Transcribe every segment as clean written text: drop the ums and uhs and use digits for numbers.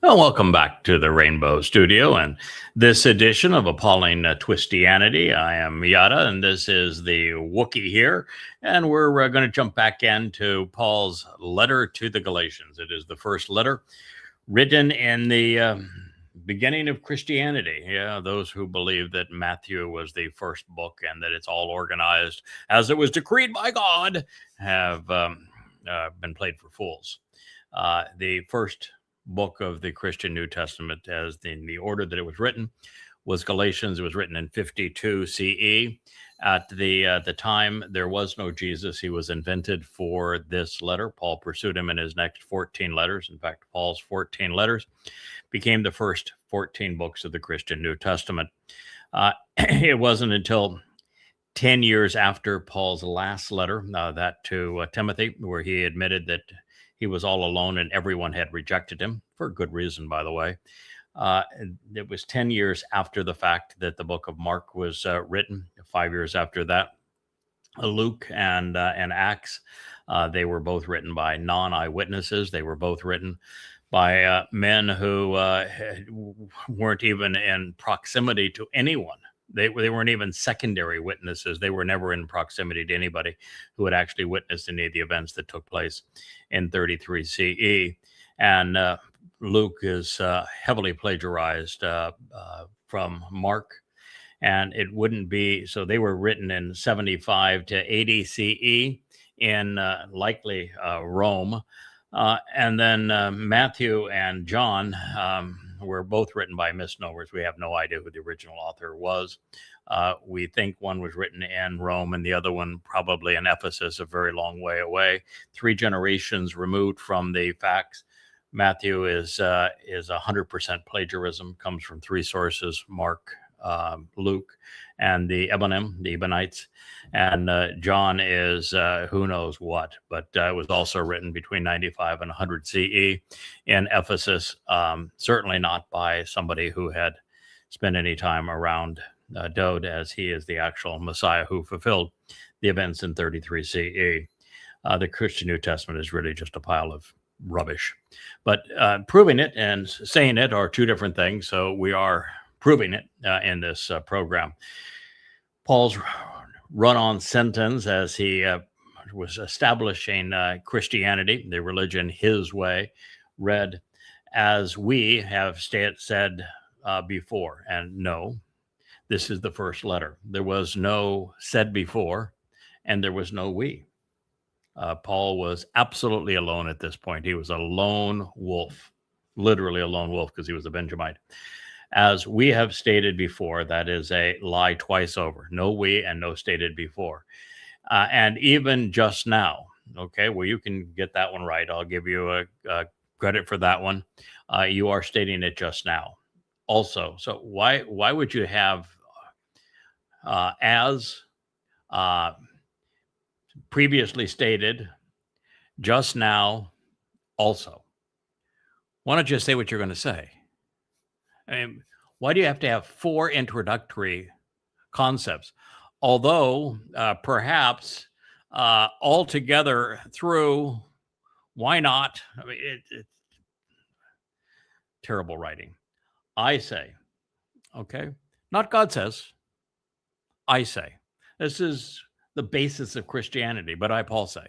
Well, welcome back to the Rainbow Studio and this edition of Appalling Twistianity. I am Yada, and this is the Wookiee here, and we're going to jump back into Paul's letter to the Galatians. It is the first letter written in the beginning of Christianity. Yeah, those who believe that Matthew was the first book and that it's all organized as it was decreed by God have been played for fools. The first book of the Christian New Testament, as in the order that it was written, was Galatians. It was written in 52 CE. At the time, there was no Jesus. He was invented for this letter. Paul pursued him in his next 14 letters. In fact, Paul's 14 letters became the first 14 books of the Christian New Testament. It wasn't until 10 years after Paul's last letter, that to Timothy, where he admitted that he was all alone and everyone had rejected him, for good reason, by the way. It was 10 years after the fact that the book of Mark was written. 5 years after that, Luke and Acts, they were both written by non-eyewitnesses. They were both written by men who weren't even in proximity to anyone. They weren't even secondary witnesses. They were never in proximity to anybody who had actually witnessed any of the events that took place in 33 CE. And Luke is heavily plagiarized from Mark. And it wouldn't be, so they were written in 75 to 80 CE in likely Rome. And then Matthew and John were both written by misnomers. We have no idea who the original author was. We think one was written in Rome and the other one probably in Ephesus, a very long way away. 3 generations removed from the facts. Matthew is 100% plagiarism, comes from 3 sources: Mark, Luke, and the Ebionites. And John is who knows what, but it was also written between 95 and 100 CE in Ephesus, certainly not by somebody who had spent any time around Dode, as he is the actual Messiah who fulfilled the events in 33 CE. The Christian New Testament is really just a pile of rubbish. But proving it and saying it are 2 different things, so we are proving it in this program. Paul's run-on sentence as he was establishing Christianity, the religion his way, read, "As we have said before." And no, this is the first letter. There was no said before, and there was no we. Paul was absolutely alone at this point. He was a lone wolf, literally a lone wolf, because he was a Benjamite. As we have stated before, that is a lie twice over. No we and no stated before. And even just now, okay, well, you can get that one right. I'll give you a credit for that one. You are stating it just now also. So why would you have as previously stated, just now, also? Why don't you say what you're going to say? I mean, why do you have to have 4 introductory concepts? Although perhaps altogether through, why not? I mean, it's terrible writing. I say, okay, not God says, I say. This is the basis of Christianity, but ButIPaulSay.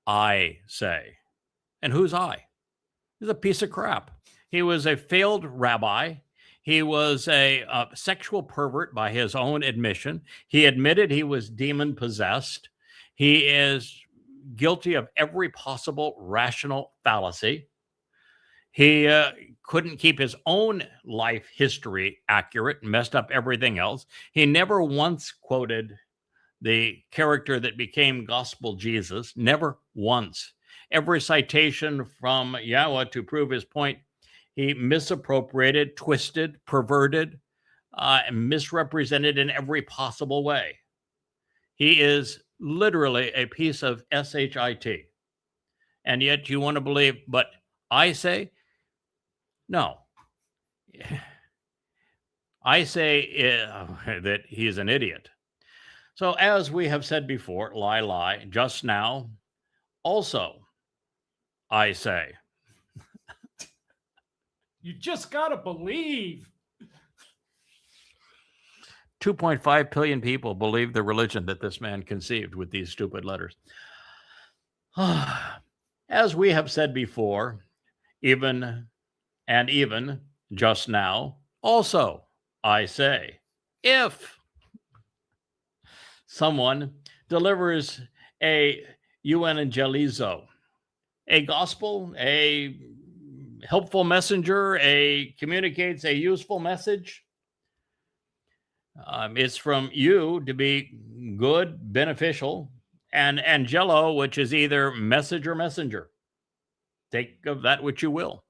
I say. And who's I? He's a piece of crap. He was a failed rabbi. He was a sexual pervert by his own admission. He admitted he was demon possessed. He is guilty of every possible rational fallacy. He couldn't keep his own life history accurate, messed up everything else. He never once quoted the character that became gospel Jesus, never once. Every citation from Yahowah to prove his point, he misappropriated, twisted, perverted, misrepresented in every possible way. He is literally a piece of shit. And yet you want to believe, but I say, no. I say that he's an idiot. So as we have said before, lie, just now, also, I say. You just got to believe. 2.5 billion people believe the religion that this man conceived with these stupid letters. As we have said before, even just now, also I say, if someone delivers a evangelizo, a gospel, a helpful messenger, communicates a useful message, it's from you to be good, beneficial, and angelo, which is either message or messenger. Take of that which you will.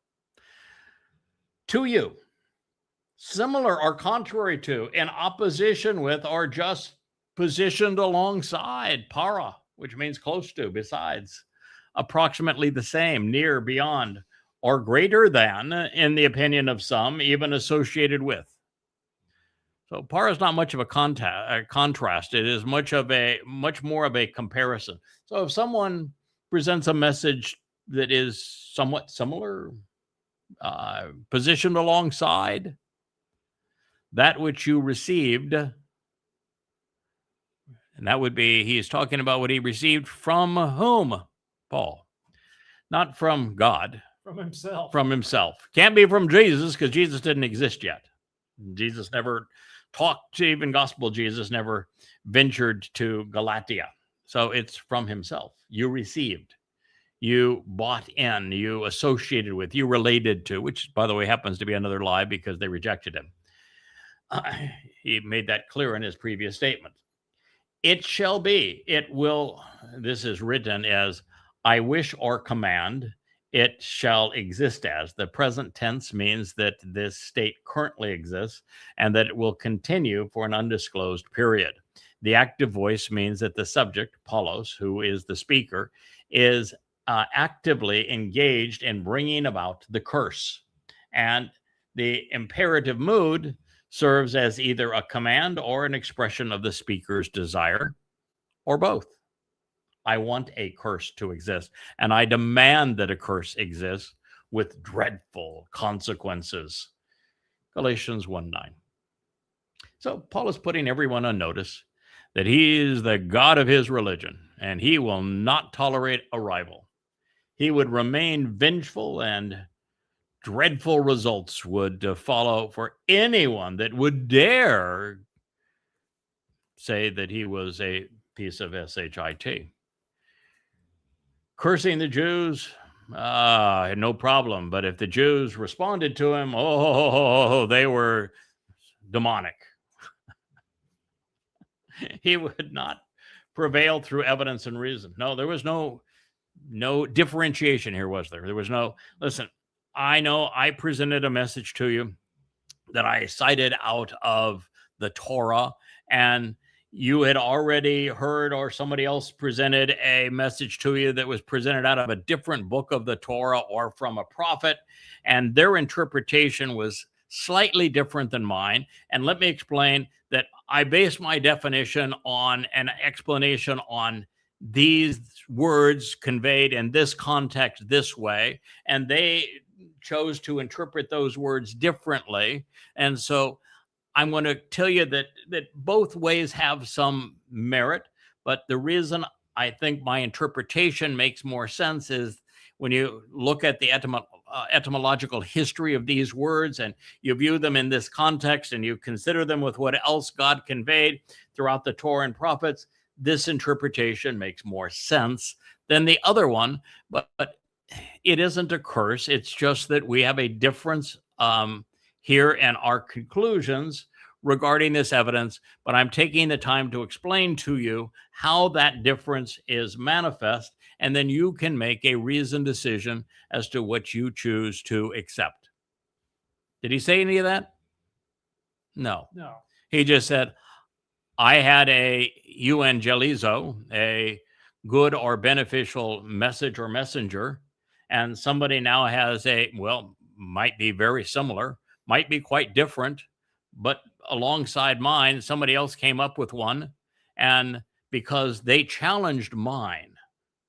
To you, similar or contrary to, in opposition with, or just positioned alongside, para, which means close to, besides, approximately the same, near, beyond, or greater than, in the opinion of some, even associated with. So para is not much of a contrast. It is much more of a comparison. So if someone presents a message that is somewhat similar, positioned alongside that which you received, and that would be, he's talking about what he received from whom, Paul? Not from God. From himself. From himself. Can't be from Jesus, because Jesus didn't exist yet. Jesus never talked to, even gospel Jesus never ventured to Galatia. So it's from himself. You received, you bought in, you associated with, you related to, which, by the way, happens to be another lie because they rejected him. He made that clear in his previous statement. It shall be, it will, this is written as I wish or command, it shall exist as. The present tense means that this state currently exists and that it will continue for an undisclosed period. The active voice means that the subject, Paulos, who is the speaker, is actively engaged in bringing about the curse. And the imperative mood serves as either a command or an expression of the speaker's desire, or both. I want a curse to exist, and I demand that a curse exists with dreadful consequences. Galatians 1:9. So Paul is putting everyone on notice that he is the God of his religion, and he will not tolerate a rival. He would remain vengeful, and dreadful results would follow for anyone that would dare say that he was a piece of shit. Cursing the Jews, no problem. But if the Jews responded to him, they were demonic. He would not prevail through evidence and reason. No, there was no differentiation here, was there? There was no, listen, I know I presented a message to you that I cited out of the Torah, and you had already heard, or somebody else presented a message to you that was presented out of a different book of the Torah or from a prophet, and their interpretation was slightly different than mine. And let me explain that I base my definition on an explanation on these words conveyed in this context this way, and they chose to interpret those words differently. And so I'm going to tell you that both ways have some merit, but the reason I think my interpretation makes more sense is when you look at the etymological history of these words, and you view them in this context, and you consider them with what else God conveyed throughout the Torah and prophets, this interpretation makes more sense than the other one. But it isn't a curse. It's just that we have a difference here in our conclusions regarding this evidence, but I'm taking the time to explain to you how that difference is manifest, and then you can make a reasoned decision as to what you choose to accept. Did he say any of that? No. He just said, I had a evangelizo, a good or beneficial message or messenger, and somebody now has might be very similar, might be quite different, but alongside mine, somebody else came up with one, and because they challenged mine,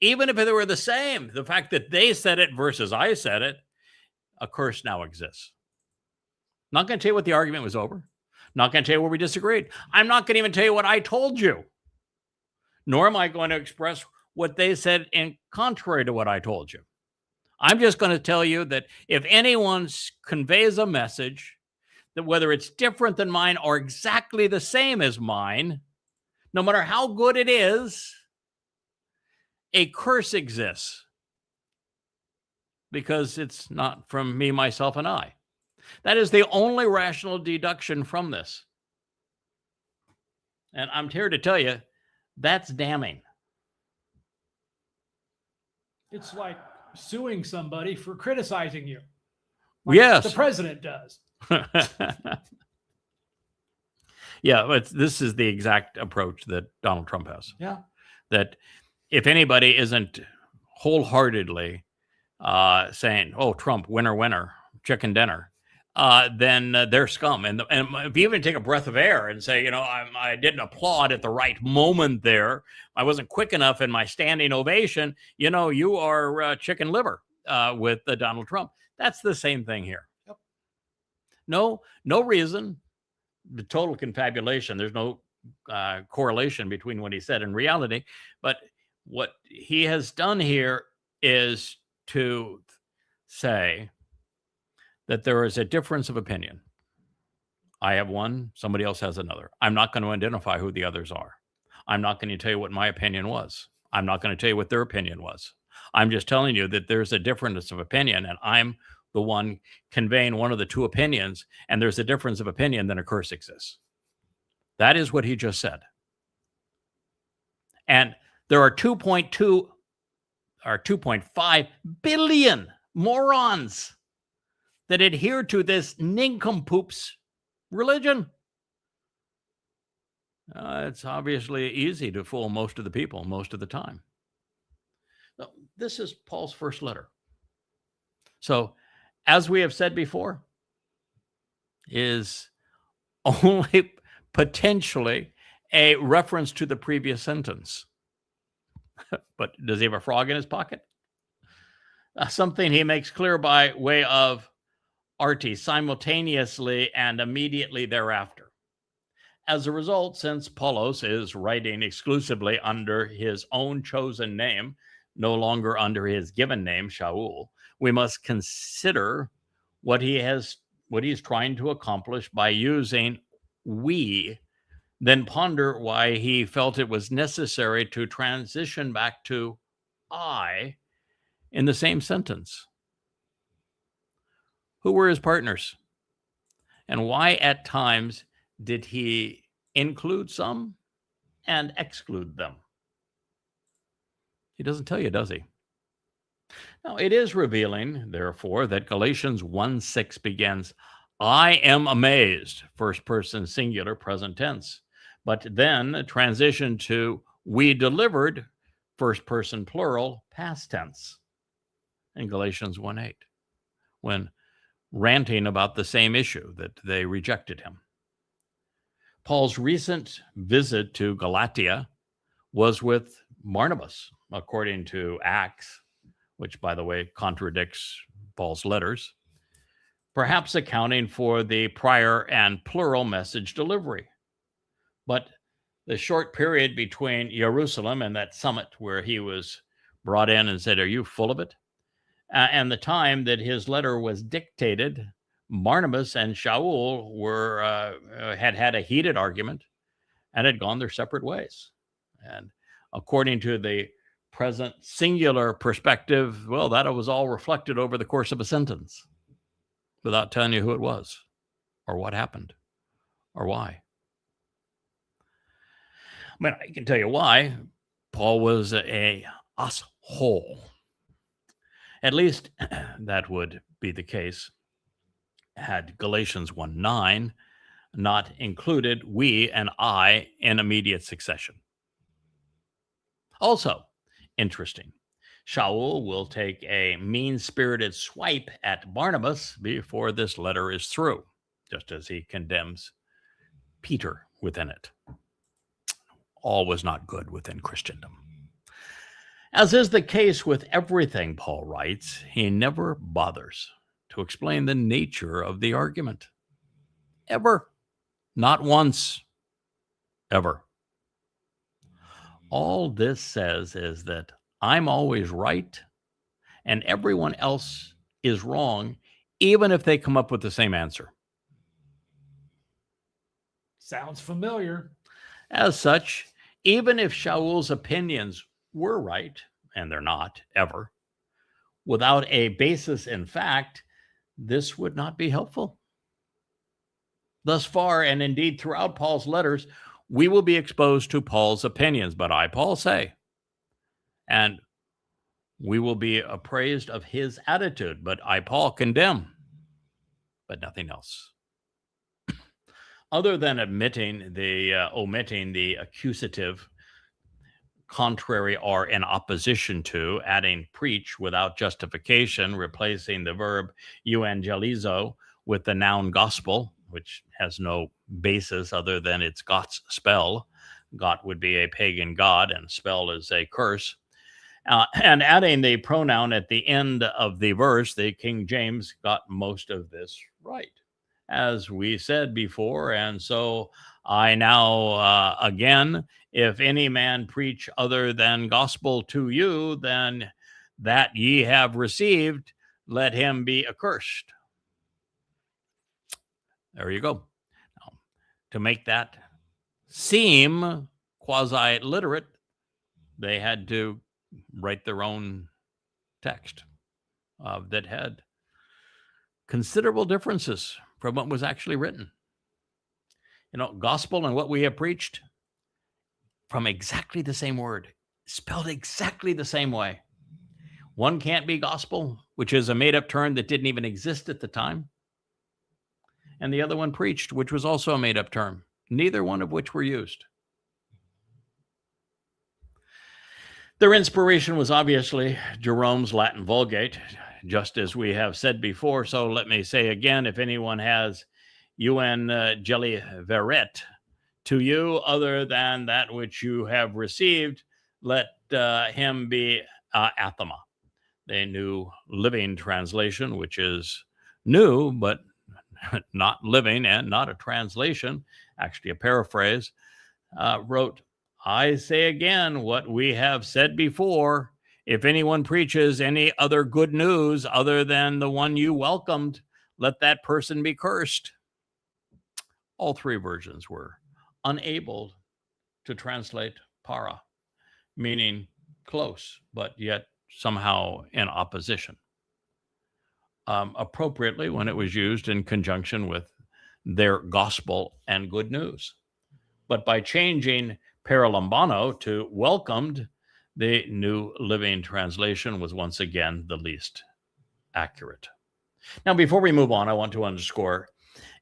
even if they were the same, the fact that they said it versus I said it, a curse now exists. Not going to tell you what the argument was over. Not going to tell you where we disagreed. I'm not going to even tell you what I told you. Nor am I going to express what they said in contrary to what I told you. I'm just going to tell you that if anyone conveys a message that whether it's different than mine or exactly the same as mine, no matter how good it is, a curse exists because it's not from me, myself, and I. That is the only rational deduction from this. And I'm here to tell you, that's damning. It's like suing somebody for criticizing you. Yes. The president does. Yeah, but this is the exact approach that Donald Trump has. Yeah. That if anybody isn't wholeheartedly saying, oh, Trump, winner, winner, chicken dinner, then they're scum. And if you even take a breath of air and say, you know, I didn't applaud at the right moment there, I wasn't quick enough in my standing ovation, you know, you are chicken liver with Donald Trump. That's the same thing here. Yep. No reason. The total confabulation. There's no correlation between what he said and reality. But what he has done here is to say that there is a difference of opinion. I have one, somebody else has another. I'm not going to identify who the others are. I'm not going to tell you what my opinion was. I'm not going to tell you what their opinion was. I'm just telling you that there's a difference of opinion, and I'm the one conveying one of the two opinions, and there's a difference of opinion, then a curse exists. That is what he just said. And there are 2.2 or 2.5 billion morons that adhere to this nincompoop's religion. It's obviously easy to fool most of the people most of the time. This is Paul's first letter. So, as we have said before, is only potentially a reference to the previous sentence. But does he have a frog in his pocket? Something he makes clear by way of arti, simultaneously and immediately thereafter. As a result, since Paulos is writing exclusively under his own chosen name, no longer under his given name, Shaul, we must consider what he's trying to accomplish by using we, then ponder why he felt it was necessary to transition back to I in the same sentence. Who were his partners? And why at times did he include some and exclude them? He doesn't tell you, does he? Now, it is revealing, therefore, that Galatians 1:6 begins, I am amazed, first person singular, present tense, but then transition to we delivered, first person plural, past tense, in Galatians 1:8, when ranting about the same issue that they rejected him. Paul's recent visit to Galatia was with Barnabas, according to Acts, which, by the way, contradicts Paul's letters, perhaps accounting for the prior and plural message delivery. But the short period between Jerusalem and that summit where he was brought in and said, are you full of it? And the time that his letter was dictated, Barnabas and Shaul had a heated argument and had gone their separate ways. And according to the present singular perspective, well, that was all reflected over the course of a sentence without telling you who it was or what happened or why. I mean, I can tell you why. Paul was a asshole. At least that would be the case had Galatians 1:9 not included we and I in immediate succession. Also, interesting, Shaul will take a mean-spirited swipe at Barnabas before this letter is through, just as he condemns Peter within it. All was not good within Christendom. As is the case with everything Paul writes, he never bothers to explain the nature of the argument. Ever. Not once. Ever. All this says is that I'm always right and everyone else is wrong, even if they come up with the same answer. Sounds familiar. As such, even if Shaul's opinions were right, and they're not, ever, without a basis in fact, this would not be helpful. Thus far, and indeed throughout Paul's letters, we will be exposed to Paul's opinions, but I, Paul, say, and we will be appraised of his attitude, but I, Paul, condemn, but nothing else. Other than omitting the accusative, contrary or in opposition to, adding preach without justification, replacing the verb evangelizo with the noun gospel, which has no basis other than it's God's spell. God would be a pagan god, and spell is a curse. And adding the pronoun at the end of the verse, the King James got most of this right, as we said before. And so I now, again, if any man preach other than gospel to you, then that ye have received, let him be accursed. There you go. Now, to make that seem quasi-literate, they had to write their own text that had considerable differences from what was actually written. Gospel and what we have preached, from exactly the same word, spelled exactly the same way. One can't be gospel, which is a made-up term that didn't even exist at the time. And the other one preached, which was also a made-up term, neither one of which were used. Their inspiration was obviously Jerome's Latin Vulgate, just as we have said before. So let me say again, if anyone has veret to you other than that which you have received, let him be anathema. The New Living Translation, which is new, but not living and not a translation, actually a paraphrase, wrote, I say again what we have said before. If anyone preaches any other good news other than the one you welcomed, let that person be cursed. All three versions were unable to translate para, meaning close, but yet somehow in opposition. Appropriately when it was used in conjunction with their gospel and good news. But by changing paralambano to welcomed, the New Living Translation was once again the least accurate. Now, before we move on, I want to underscore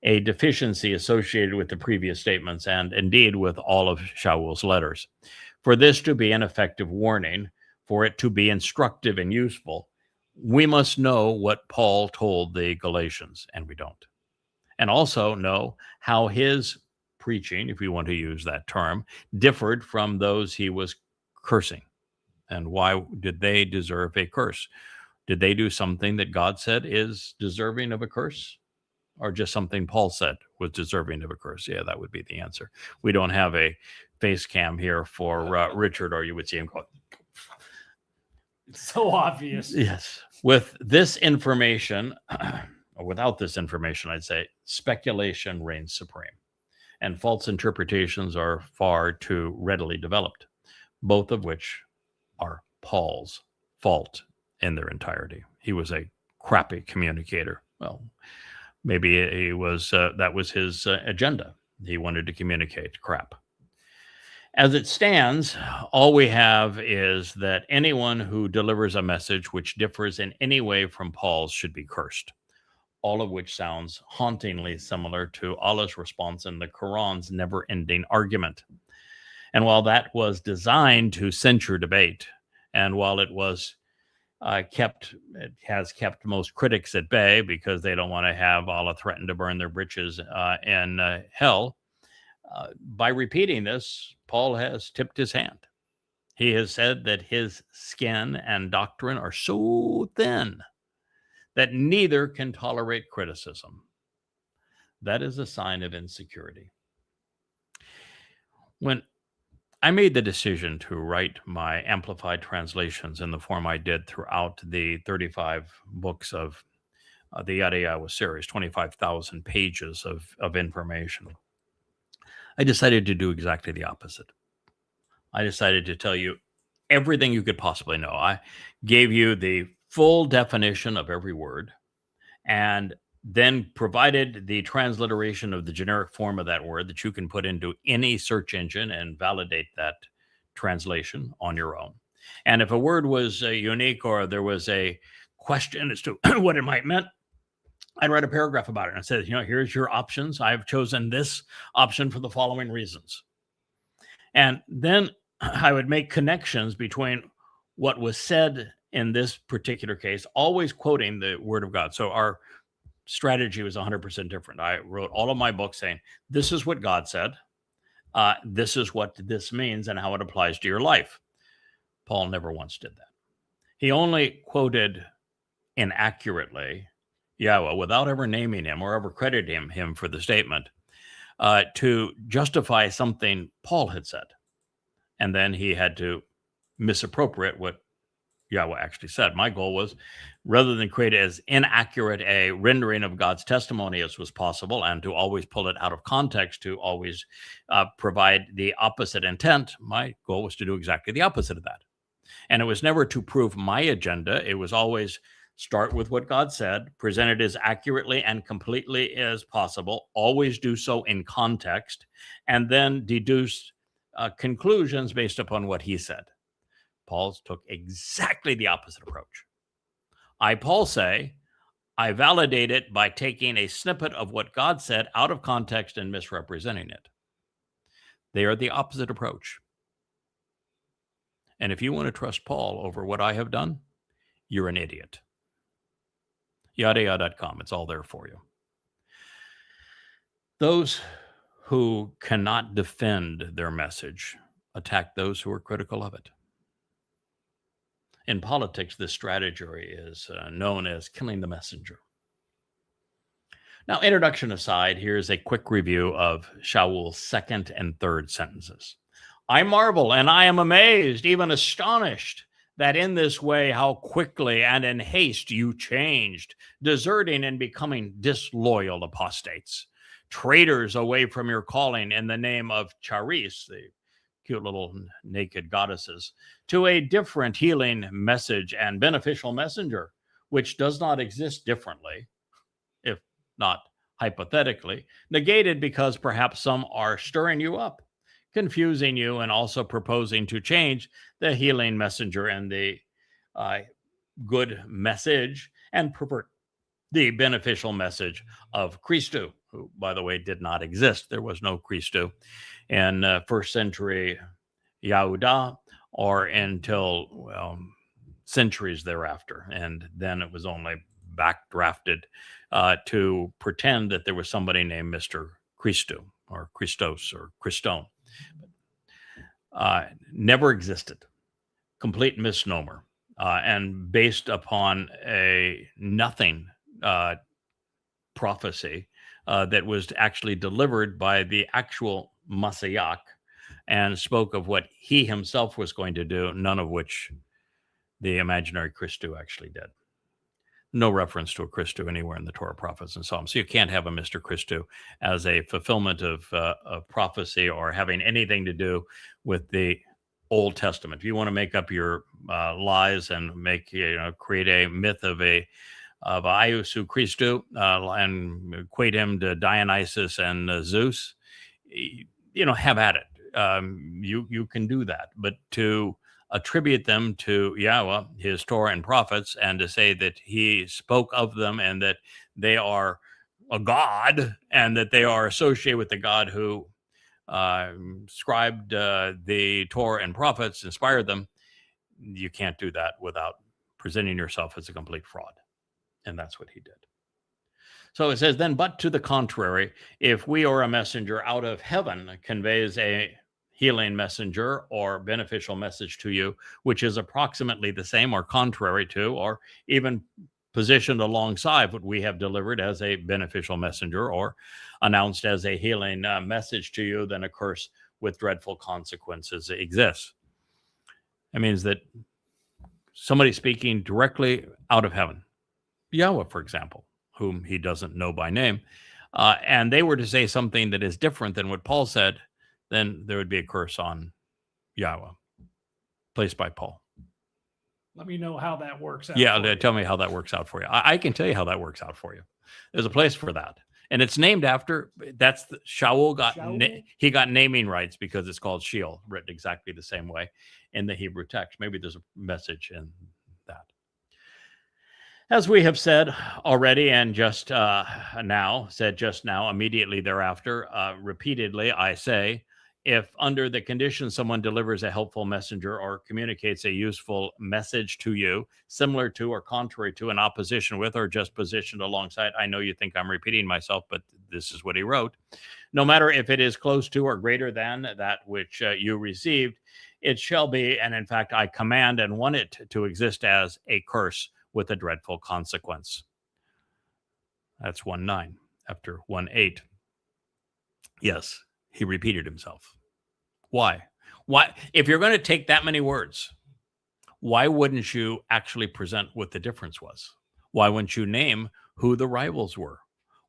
a deficiency associated with the previous statements and indeed with all of Shaul's letters. For this to be an effective warning, for it to be instructive and useful, we must know what Paul told the Galatians, and we don't. And also know how his preaching, if we want to use that term, differed from those he was cursing. And why did they deserve a curse? Did they do something that God said is deserving of a curse? Or just something Paul said was deserving of a curse? Yeah, that would be the answer. We don't have a face cam here for Richard, or you would see him go. It's so obvious. Yes. With this information, or without this information, I'd say speculation reigns supreme. And false interpretations are far too readily developed, both of which are Paul's fault in their entirety. He was a crappy communicator. Well, maybe he was. That was his agenda. He wanted to communicate crap. As it stands, all we have is that anyone who delivers a message which differs in any way from Paul's should be cursed. All of which sounds hauntingly similar to Allah's response in the Quran's never-ending argument. And while that was designed to censure debate, and while it was it has kept most critics at bay because they don't want to have Allah threaten to burn their britches in hell, by repeating this, Paul has tipped his hand. He has said that his skin and doctrine are so thin that neither can tolerate criticism. That is a sign of insecurity. When I made the decision to write my amplified translations in the form I did throughout the 35 books of the Yahowah series, 25,000 pages of information, I decided to do exactly the opposite. I decided to tell you everything you could possibly know. I gave you the full definition of every word and then provided the transliteration of the generic form of that word that you can put into any search engine and validate that translation on your own. And if a word was unique or there was a question as to what it might mean, I'd write a paragraph about it and say, here's your options. I've chosen this option for the following reasons. And then I would make connections between what was said in this particular case, always quoting the word of God. So our strategy was 100% different. I wrote all of my books saying, this is what God said. This is what this means and how it applies to your life. Paul never once did that. He only quoted inaccurately Yahowah without ever naming him or ever crediting him for the statement to justify something Paul had said. And then he had to misappropriate what Yahowah actually said. My goal was, rather than create as inaccurate a rendering of God's testimony as was possible, and to always pull it out of context, to always provide the opposite intent, my goal was to do exactly the opposite of that. And it was never to prove my agenda. It was always start with what God said, present it as accurately and completely as possible, always do so in context, and then deduce conclusions based upon what he said. Paul took exactly the opposite approach. ButIPaulSay, I validate it by taking a snippet of what God said out of context and misrepresenting it. They are the opposite approach. And if you want to trust Paul over what I have done, you're an idiot. Yahowah.com, it's all there for you. Those who cannot defend their message attack those who are critical of it. In politics, this strategy is known as killing the messenger. Now, introduction aside, here's a quick review of Shaul's second and third sentences. I marvel and I am amazed, even astonished, that in this way how quickly and in haste you changed, deserting and becoming disloyal apostates, traitors away from your calling in the name of Charis, the cute little naked goddesses, to a different healing message and beneficial messenger, which does not exist differently, if not hypothetically, negated because perhaps some are stirring you up, confusing you, and also proposing to change the healing messenger and the good message and pervert the beneficial message of Christo, who, by the way, did not exist. There was no Christo in first century Yahudah or until centuries thereafter. And then it was only backdrafted to pretend that there was somebody named Mr. Christo or Christos or Christone. Never existed. Complete misnomer. And based upon a nothing prophecy that was actually delivered by the actual Messiah and spoke of what he himself was going to do, none of which the imaginary Christo actually did. No reference to a Christo anywhere in the Torah, prophets, and Psalms. So you can't have a Mr. Christo as a fulfillment of prophecy or having anything to do with the Old Testament. If you want to make up your lies and create a myth of Iusu Christo and equate him to Dionysus and Zeus, have at it. You can do that, but to attribute them to Yahowah, his Torah and prophets, and to say that he spoke of them and that they are a god and that they are associated with the God who scribed the Torah and prophets, inspired them, you can't do that without presenting yourself as a complete fraud. And that's what he did. So it says, then, but to the contrary, if we or a messenger out of heaven conveys a healing messenger or beneficial message to you, which is approximately the same or contrary to, or even positioned alongside what we have delivered as a beneficial messenger or announced as a healing message to you, then a curse with dreadful consequences exists. It means that somebody speaking directly out of heaven, Yahowah, for example, whom he doesn't know by name, and they were to say something that is different than what Paul said, then there would be a curse on Yahowah, placed by Paul. Let me know how that works out. Yeah, tell me how that works out for you. I can tell you how that works out for you. There's a place for that. And it's named after, that's the, Shaul got, he got naming rights because it's called Sheol, written exactly the same way in the Hebrew text. Maybe there's a message in that. As we have said already, and just now, immediately thereafter, repeatedly, I say, if under the conditions someone delivers a helpful messenger or communicates a useful message to you, similar to or contrary to, in opposition with, or just positioned alongside, I know you think I'm repeating myself, but this is what he wrote. No matter if it is close to or greater than that which you received, it shall be, and in fact, I command and want it to exist as a curse with a dreadful consequence. That's 1:9 after 1:8. Yes, he repeated himself. Why? If you're going to take that many words, why wouldn't you actually present what the difference was? Why wouldn't you name who the rivals were?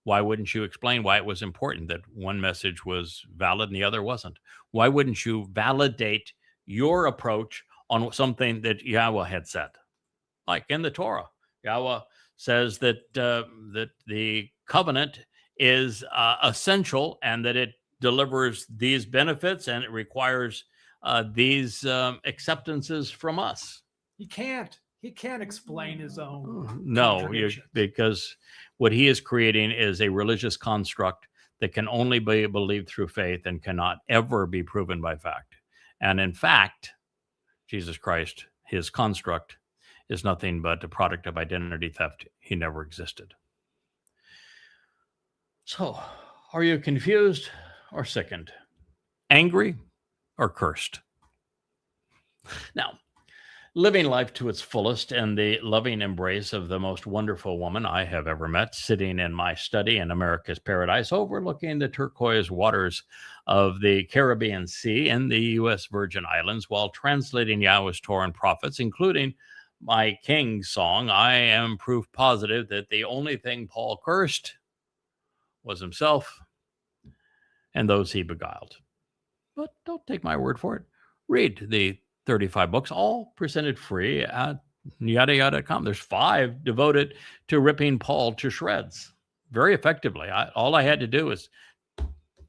Why wouldn't you explain why it was important that one message was valid and the other wasn't? Why wouldn't you validate your approach on something that Yahowah had said? Like in the Torah, Yahowah says that that the covenant is essential and that it delivers these benefits and it requires these acceptances from us. He can't explain his own. No, because what he is creating is a religious construct that can only be believed through faith and cannot ever be proven by fact. And in fact, Jesus Christ, his construct, is nothing but a product of identity theft. He never existed. So, are you confused or sickened? Angry or cursed? Now, living life to its fullest in the loving embrace of the most wonderful woman I have ever met, sitting in my study in America's paradise, overlooking the turquoise waters of the Caribbean Sea in the U.S. Virgin Islands, while translating Yahweh's Torah and prophets, including my King song, I am proof positive that the only thing Paul cursed was himself and those he beguiled. But don't take my word for it. Read the 35 books, all presented free at yada.com. There's 5 devoted to ripping Paul to shreds very effectively. All I had to do is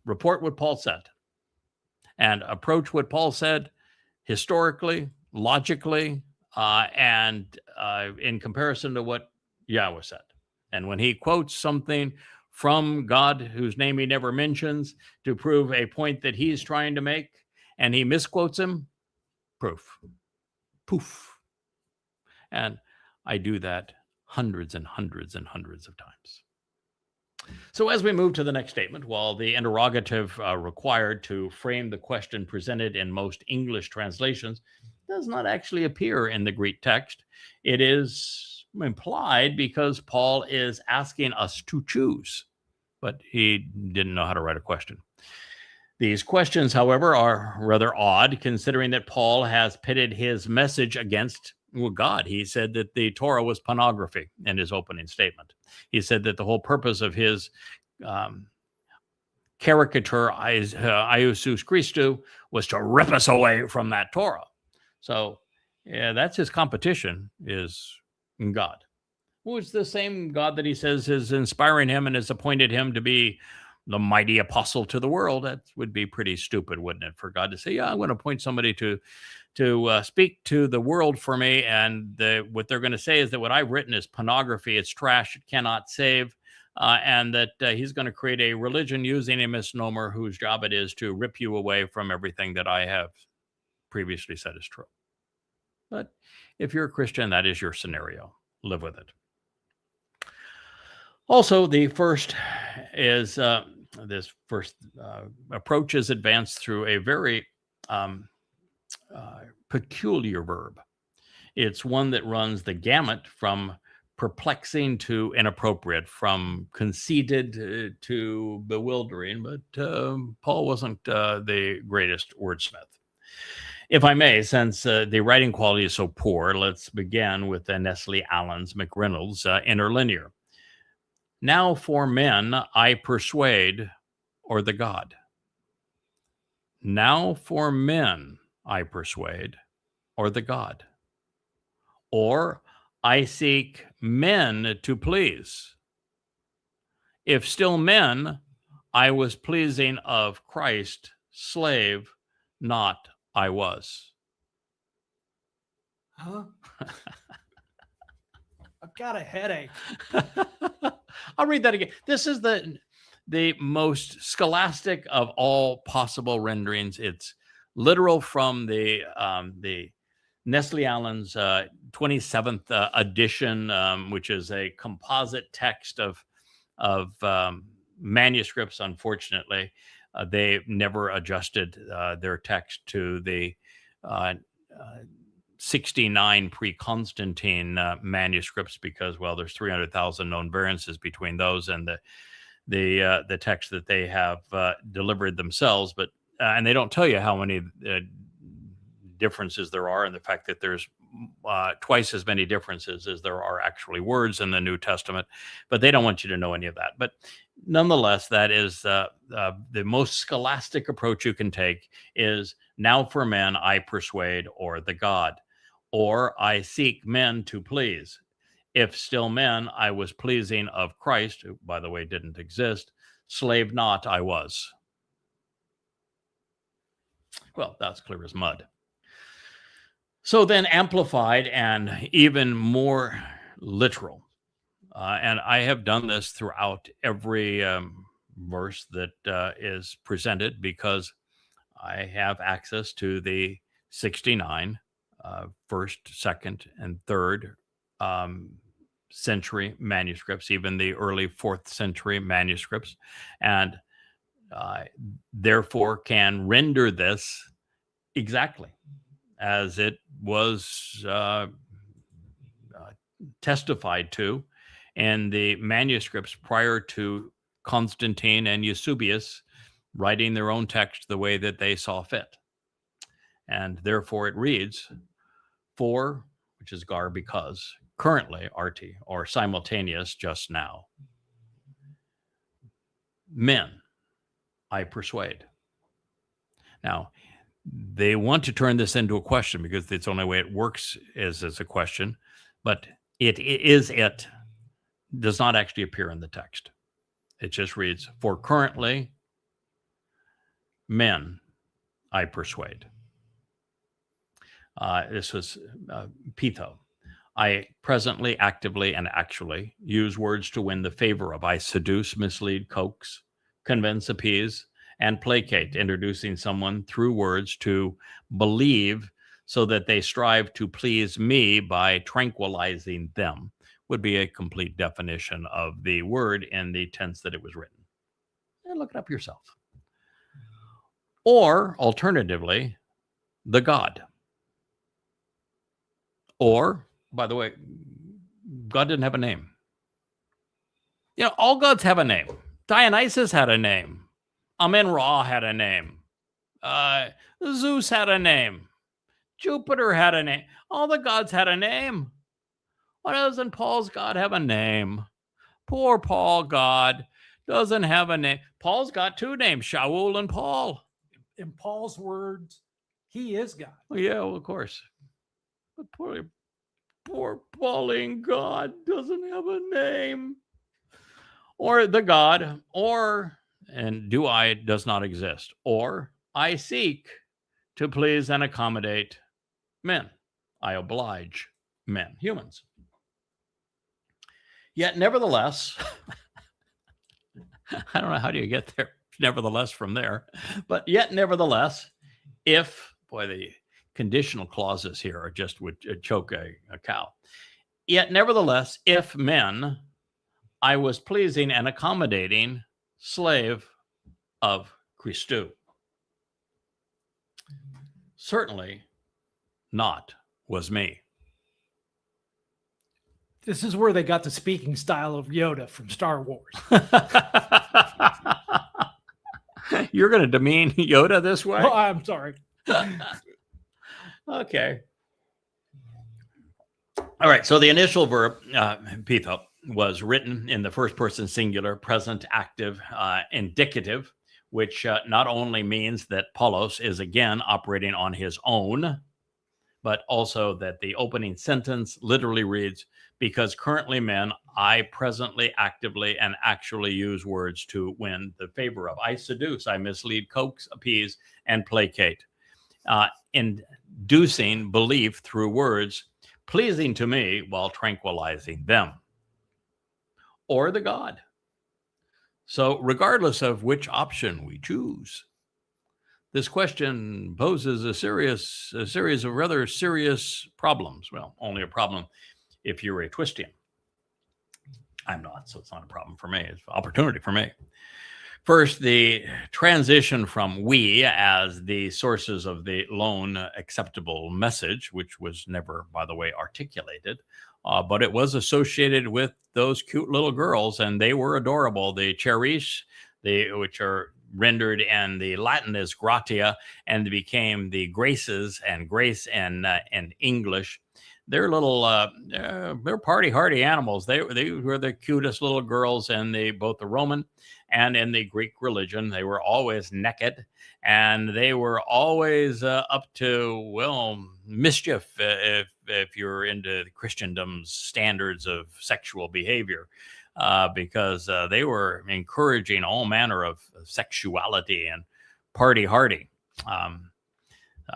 report what Paul said and approach what Paul said historically, logically, and in comparison to what Yahowah said. And when he quotes something from God whose name he never mentions to prove a point that he's trying to make, and he misquotes him, proof. Poof. And I do that hundreds and hundreds and hundreds of times. So as we move to the next statement, while the interrogative required to frame the question presented in most English translations does not actually appear in the Greek text, it is implied because Paul is asking us to choose, but he didn't know how to write a question. These questions, however, are rather odd, considering that Paul has pitted his message against God. He said that the Torah was pornography in his opening statement. He said that the whole purpose of his caricature, Iusus Christo, was to rip us away from that Torah. So yeah, that's his competition, is God, who is the same God that he says is inspiring him and has appointed him to be the mighty apostle to the world. That would be pretty stupid, wouldn't it, for God to say, yeah, I'm going to appoint somebody to speak to the world for me, and what they're going to say is that what I've written is pornography, it's trash, it cannot save, and that he's going to create a religion using a misnomer whose job it is to rip you away from everything that I have previously said is true. But if you're a Christian, that is your scenario. Live with it. Also, the first is this first approach is advanced through a very peculiar verb. It's one that runs the gamut from perplexing to inappropriate, from conceited to bewildering, but Paul wasn't the greatest wordsmith. If I may, since the writing quality is so poor, let's begin with Nestle Allen's McReynolds interlinear. Now for men I persuade, or the God. Now for men I persuade, or the God. Or I seek men to please. If still men, I was pleasing of Christ, slave, not I was. Huh? I've got a headache. I'll read that again. This is the most scholastic of all possible renderings. It's literal from the Nestle Allen's 27th edition, which is a composite text of manuscripts. Unfortunately, they never adjusted their text to the 69 pre-Constantine manuscripts, because, well, there's 300,000 known variances between those and the text that they have delivered themselves. But and they don't tell you how many differences there are, and the fact that there's twice as many differences as there are actually words in the New Testament. But they don't want you to know any of that. But nonetheless, that is the most scholastic approach you can take is, now for men I persuade, or the God. Or I seek men to please. If still men, I was pleasing of Christ, who, by the way, didn't exist. Slave not I was. Well, that's clear as mud. So then amplified and even more literal. And I have done this throughout every verse that is presented, because I have access to the 69 first, second, and third century manuscripts, even the early 4th century manuscripts, and therefore can render this exactly as it was testified to in the manuscripts prior to Constantine and Eusebius writing their own text the way that they saw fit. And therefore it reads, for, which is gar, because, currently, arti, or simultaneous, just now, men I persuade. Now, they want to turn this into a question, because it's the only way it works is as a question, but it does not actually appear in the text. It just reads, for currently, men I persuade. This was Pitho. I presently, actively, and actually use words to win the favor of. I seduce, mislead, coax, convince, appease, and placate, introducing someone through words to believe so that they strive to please me by tranquilizing them, would be a complete definition of the word in the tense that it was written. And look it up yourself. Or, alternatively, the God. Or, by the way, God didn't have a name. You know, all gods have a name. Dionysus had a name. Amen-Ra had a name. Zeus had a name. Jupiter had a name. All the gods had a name. Why doesn't Paul's God have a name? Poor Paul God doesn't have a name. Paul's got two names, Shaul and Paul. In Paul's words, he is God. Well, yeah, well, of course. But poor Pauline God doesn't have a name. Or the God, or, and do I does not exist. Or I seek to please and accommodate men. I oblige men, humans. Yet nevertheless, I don't know how do you get there, nevertheless, from there, but yet nevertheless, if, boy, the conditional clauses here are just would choke a cow. Yet nevertheless, if men, I was pleasing and accommodating, slave of Christo. Certainly not was me. This is where they got the speaking style of Yoda from Star Wars. You're going to demean Yoda this way? Oh, I'm sorry. Okay. All right. So the initial verb, pitho, was written in the first person singular, present active indicative, which not only means that Paulos is again operating on his own, but also that the opening sentence literally reads, because currently men, I presently, actively, and actually use words to win the favor of. I seduce, I mislead, coax, appease, and placate. Inducing belief through words, pleasing to me while tranquilizing them. Or the God. So regardless of which option we choose, this question poses a series of rather serious problems. Well, only a problem if you're a Twistian. I'm not, so it's not a problem for me. It's an opportunity for me. First, the transition from we as the sources of the lone acceptable message, which was never, by the way, articulated, but it was associated with those cute little girls, and they were adorable. The cherish, which are rendered in the Latin as gratia, and became the graces and grace in English. They're little, they're party hardy animals. They were the cutest little girls in both the Roman and in the Greek religion. They were always naked, and they were always up to, well, mischief if you're into Christendom's standards of sexual behavior, because they were encouraging all manner of sexuality and party hardy.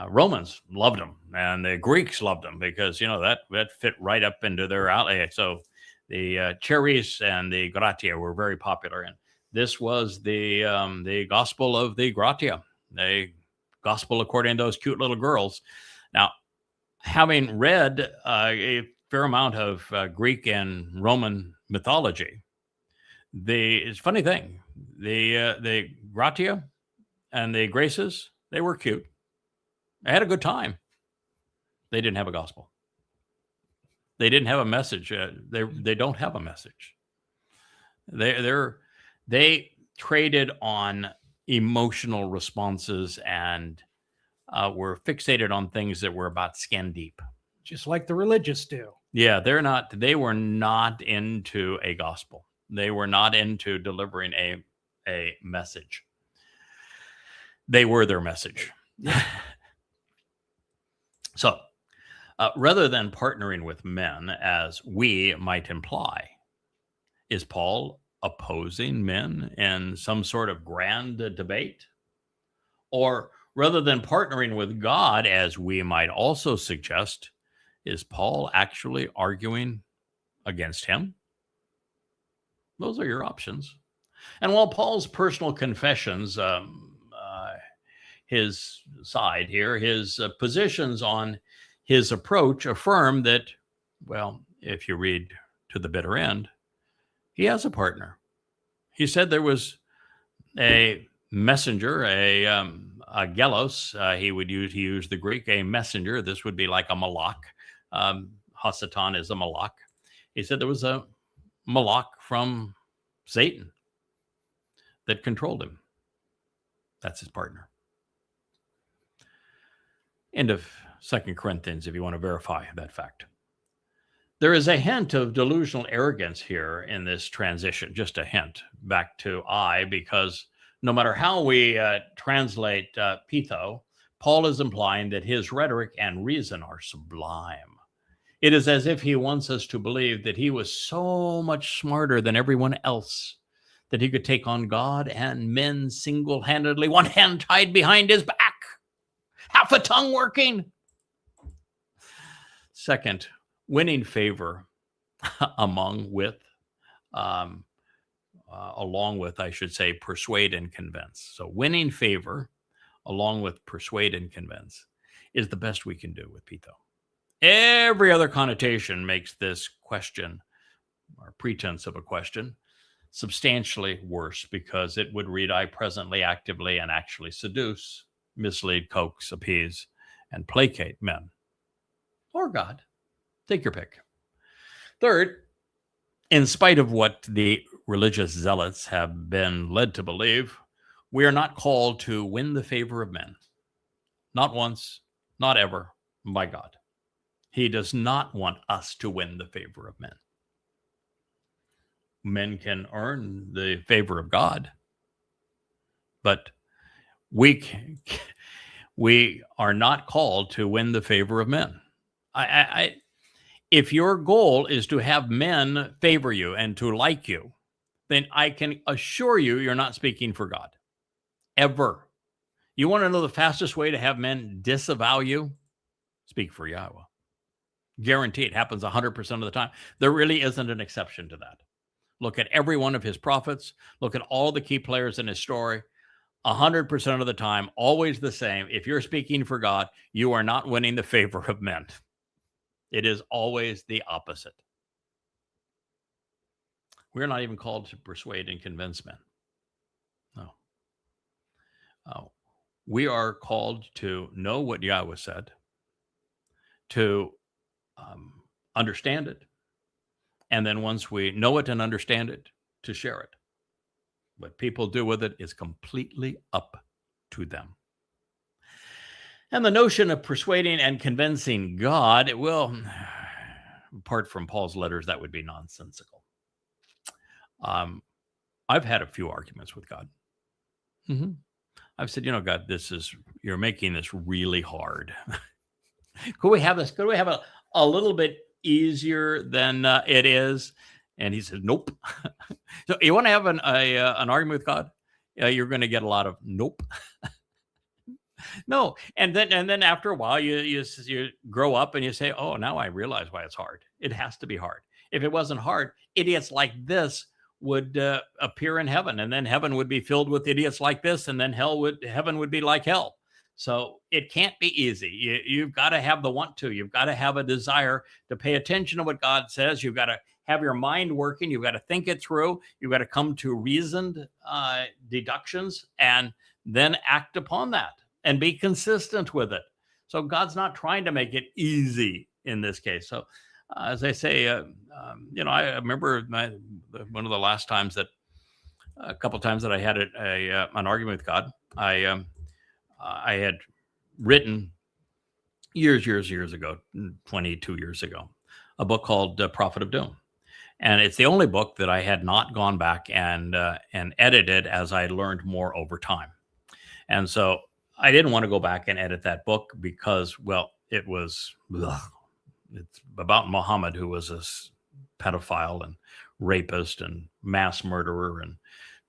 Romans loved them, and the Greeks loved them because, that fit right up into their alley. So the cherries and the gratia were very popular, and this was the gospel of the gratia, the gospel according to those cute little girls. Now, having read a fair amount of Greek and Roman mythology, it's a funny thing, the gratia and the graces, they were cute. I had a good time. They didn't have a gospel. They didn't have a message. They don't have a message. They traded on emotional responses and were fixated on things that were about skin deep. Just like the religious do. Yeah, they were not into a gospel. They were not into delivering a message. They were their message. So, rather than partnering with men, as we might imply, is Paul opposing men in some sort of grand debate? Or rather than partnering with God, as we might also suggest, is Paul actually arguing against him? Those are your options. And while Paul's personal confessions, his side here, his positions on his approach affirm that, well, if you read to the bitter end, he has a partner. He said there was a messenger, a gelos. He used the Greek, a messenger. This would be like a malak. Hasatan is a malak. He said there was a malak from Satan that controlled him. That's his partner. End of 2 Corinthians, if you want to verify that fact. There is a hint of delusional arrogance here in this transition, just a hint back to I, because no matter how we translate pitho, Paul is implying that his rhetoric and reason are sublime. It is as if he wants us to believe that he was so much smarter than everyone else, that he could take on God and men single-handedly, one hand tied behind his back, half a tongue working. Second, winning favor along with, I should say, persuade and convince. So winning favor along with persuade and convince is the best we can do with pitho. Every other connotation makes this question, or pretense of a question, substantially worse, because it would read, I presently, actively, and actually seduce, mislead, coax, appease, and placate men. Or God. Take your pick. Third, in spite of what the religious zealots have been led to believe, we are not called to win the favor of men. Not once, not ever, by God. He does not want us to win the favor of men. Men can earn the favor of God, but we are not called to win the favor of men. If your goal is to have men favor you and to like you, then I can assure you you're not speaking for God. Ever. You want to know the fastest way to have men disavow you? Speak for Yahowah. Guarantee it happens 100% of the time. There really isn't an exception to that. Look at every one of his prophets. Look at all the key players in his story. 100% of the time, always the same. If you're speaking for God, you are not winning the favor of men. It is always the opposite. We're not even called to persuade and convince men. No. We are called to know what Yahowah said, to understand it, and then once we know it and understand it, to share it. What people do with it is completely up to them. And the notion of persuading and convincing God, it will, apart from Paul's letters, that would be nonsensical. I've had a few arguments with God. I've said, God, you're making this really hard. Could we have this? Could we have a little bit easier than it is? And he says, nope. So you want to have an argument with God? You're going to get a lot of nope. No. And then after a while, you grow up and you say, oh, now I realize why it's hard. It has to be hard. If it wasn't hard, idiots like this would appear in heaven, and then heaven would be filled with idiots like this, and then heaven would be like hell. So it can't be easy. You've got to have the want to. You've got to have a desire to pay attention to what God says. You've got to have your mind working. You've got to think it through. You've got to come to reasoned deductions and then act upon that and be consistent with it. So God's not trying to make it easy in this case. So as I say, I remember one of the last times a couple times that I had an argument with God, I had written years ago, 22 years ago, a book called Prophet of Doom. And it's the only book that I had not gone back and edited as I learned more over time. And so I didn't want to go back and edit that book because, well, it's about Muhammad, who was a pedophile and rapist and mass murderer and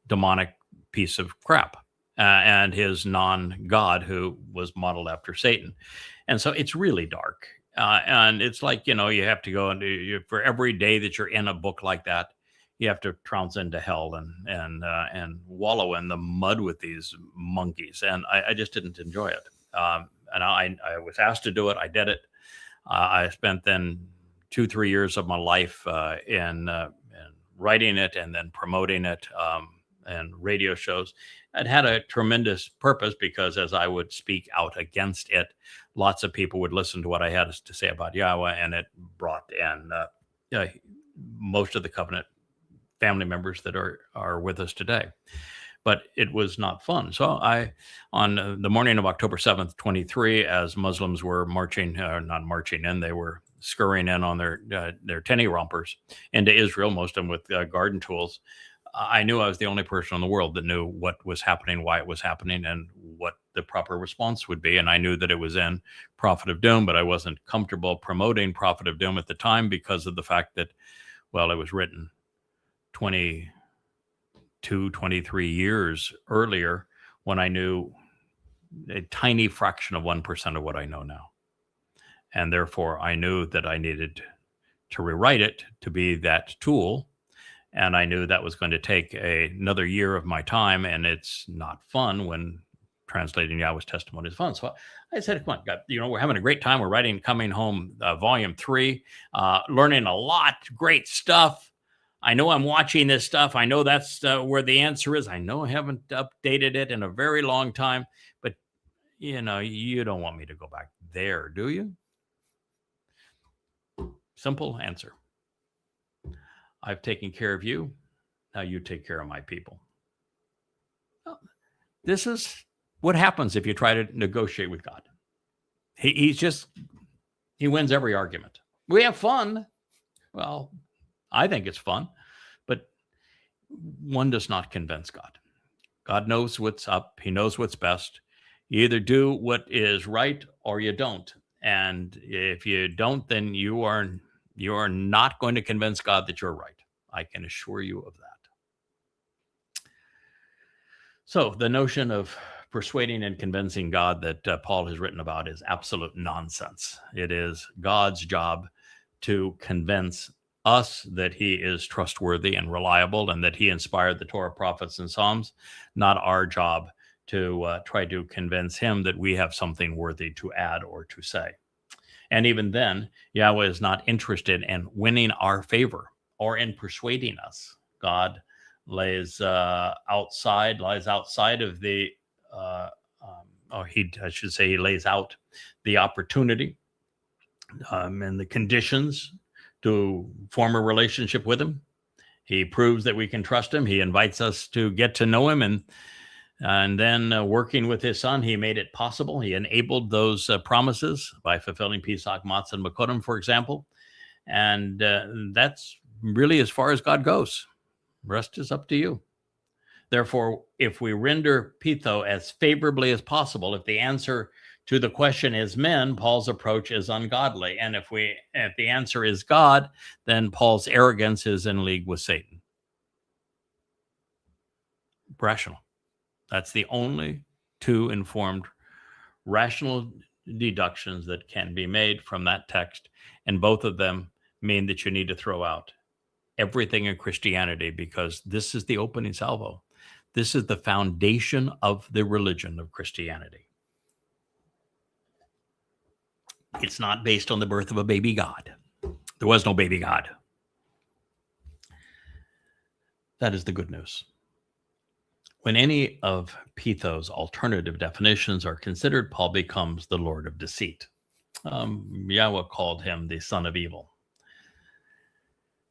demonic piece of crap. And his non-God, who was modeled after Satan. And so it's really dark. And it's like, you have to go into, for every day that you're in a book like that, you have to trounce into hell and wallow in the mud with these monkeys. And I just didn't enjoy it. And I was asked to do it. I did it. I spent then 2-3 years of my life in writing it and then promoting it and radio shows. It had a tremendous purpose because as I would speak out against it, lots of people would listen to what I had to say about Yahowah, and it brought in most of the covenant family members that are with us today. But it was not fun. So on the morning of October 7th, 23, as Muslims were not marching in, they were scurrying in on their tinny rompers into Israel, most of them with garden tools. I knew I was the only person in the world that knew what was happening, why it was happening, and what the proper response would be. And I knew that it was in Prophet of Doom, but I wasn't comfortable promoting Prophet of Doom at the time because of the fact that, well, it was written 22, 23 years earlier when I knew a tiny fraction of 1% of what I know now. And therefore, I knew that I needed to rewrite it to be that tool. And I knew that was going to take another year of my time, and it's not fun when translating Yahowah's testimony is fun. So I said, come on, God, we're having a great time. We're writing Coming Home Volume 3, learning a lot, great stuff. I know I'm watching this stuff. I know that's where the answer is. I know I haven't updated it in a very long time, but, you don't want me to go back there, do you? Simple answer. I've taken care of you. Now you take care of my people. Well, this is what happens if you try to negotiate with God. He wins every argument. We have fun. Well, I think it's fun, but one does not convince God. God knows what's up. He knows what's best. You either do what is right or you don't. And if you don't, then you are not going to convince God that you're right. I can assure you of that. So the notion of persuading and convincing God that Paul has written about is absolute nonsense. It is God's job to convince us that he is trustworthy and reliable and that he inspired the Torah, prophets, and Psalms, not our job to try to convince him that we have something worthy to add or to say. And even then, Yahweh is not interested in winning our favor or in persuading us. God lies outside of the, he lays out the opportunity and the conditions to form a relationship with him. He proves that we can trust him. He invites us to get to know him, and then working with his son, he made it possible. He enabled those promises by fulfilling Pesach, Matzah, and Makodim, for example. And that's really as far as God goes. Rest is up to you. Therefore, if we render Pitho as favorably as possible, if the answer to the question is men, Paul's approach is ungodly. And if the answer is God, then Paul's arrogance is in league with Satan. Rational. That's the only two informed rational deductions that can be made from that text. And both of them mean that you need to throw out everything in Christianity, because this is the opening salvo. This is the foundation of the religion of Christianity. It's not based on the birth of a baby God. There was no baby God. That is the good news. When any of Pitho's alternative definitions are considered, Paul becomes the Lord of deceit. Yahowah called him the son of evil.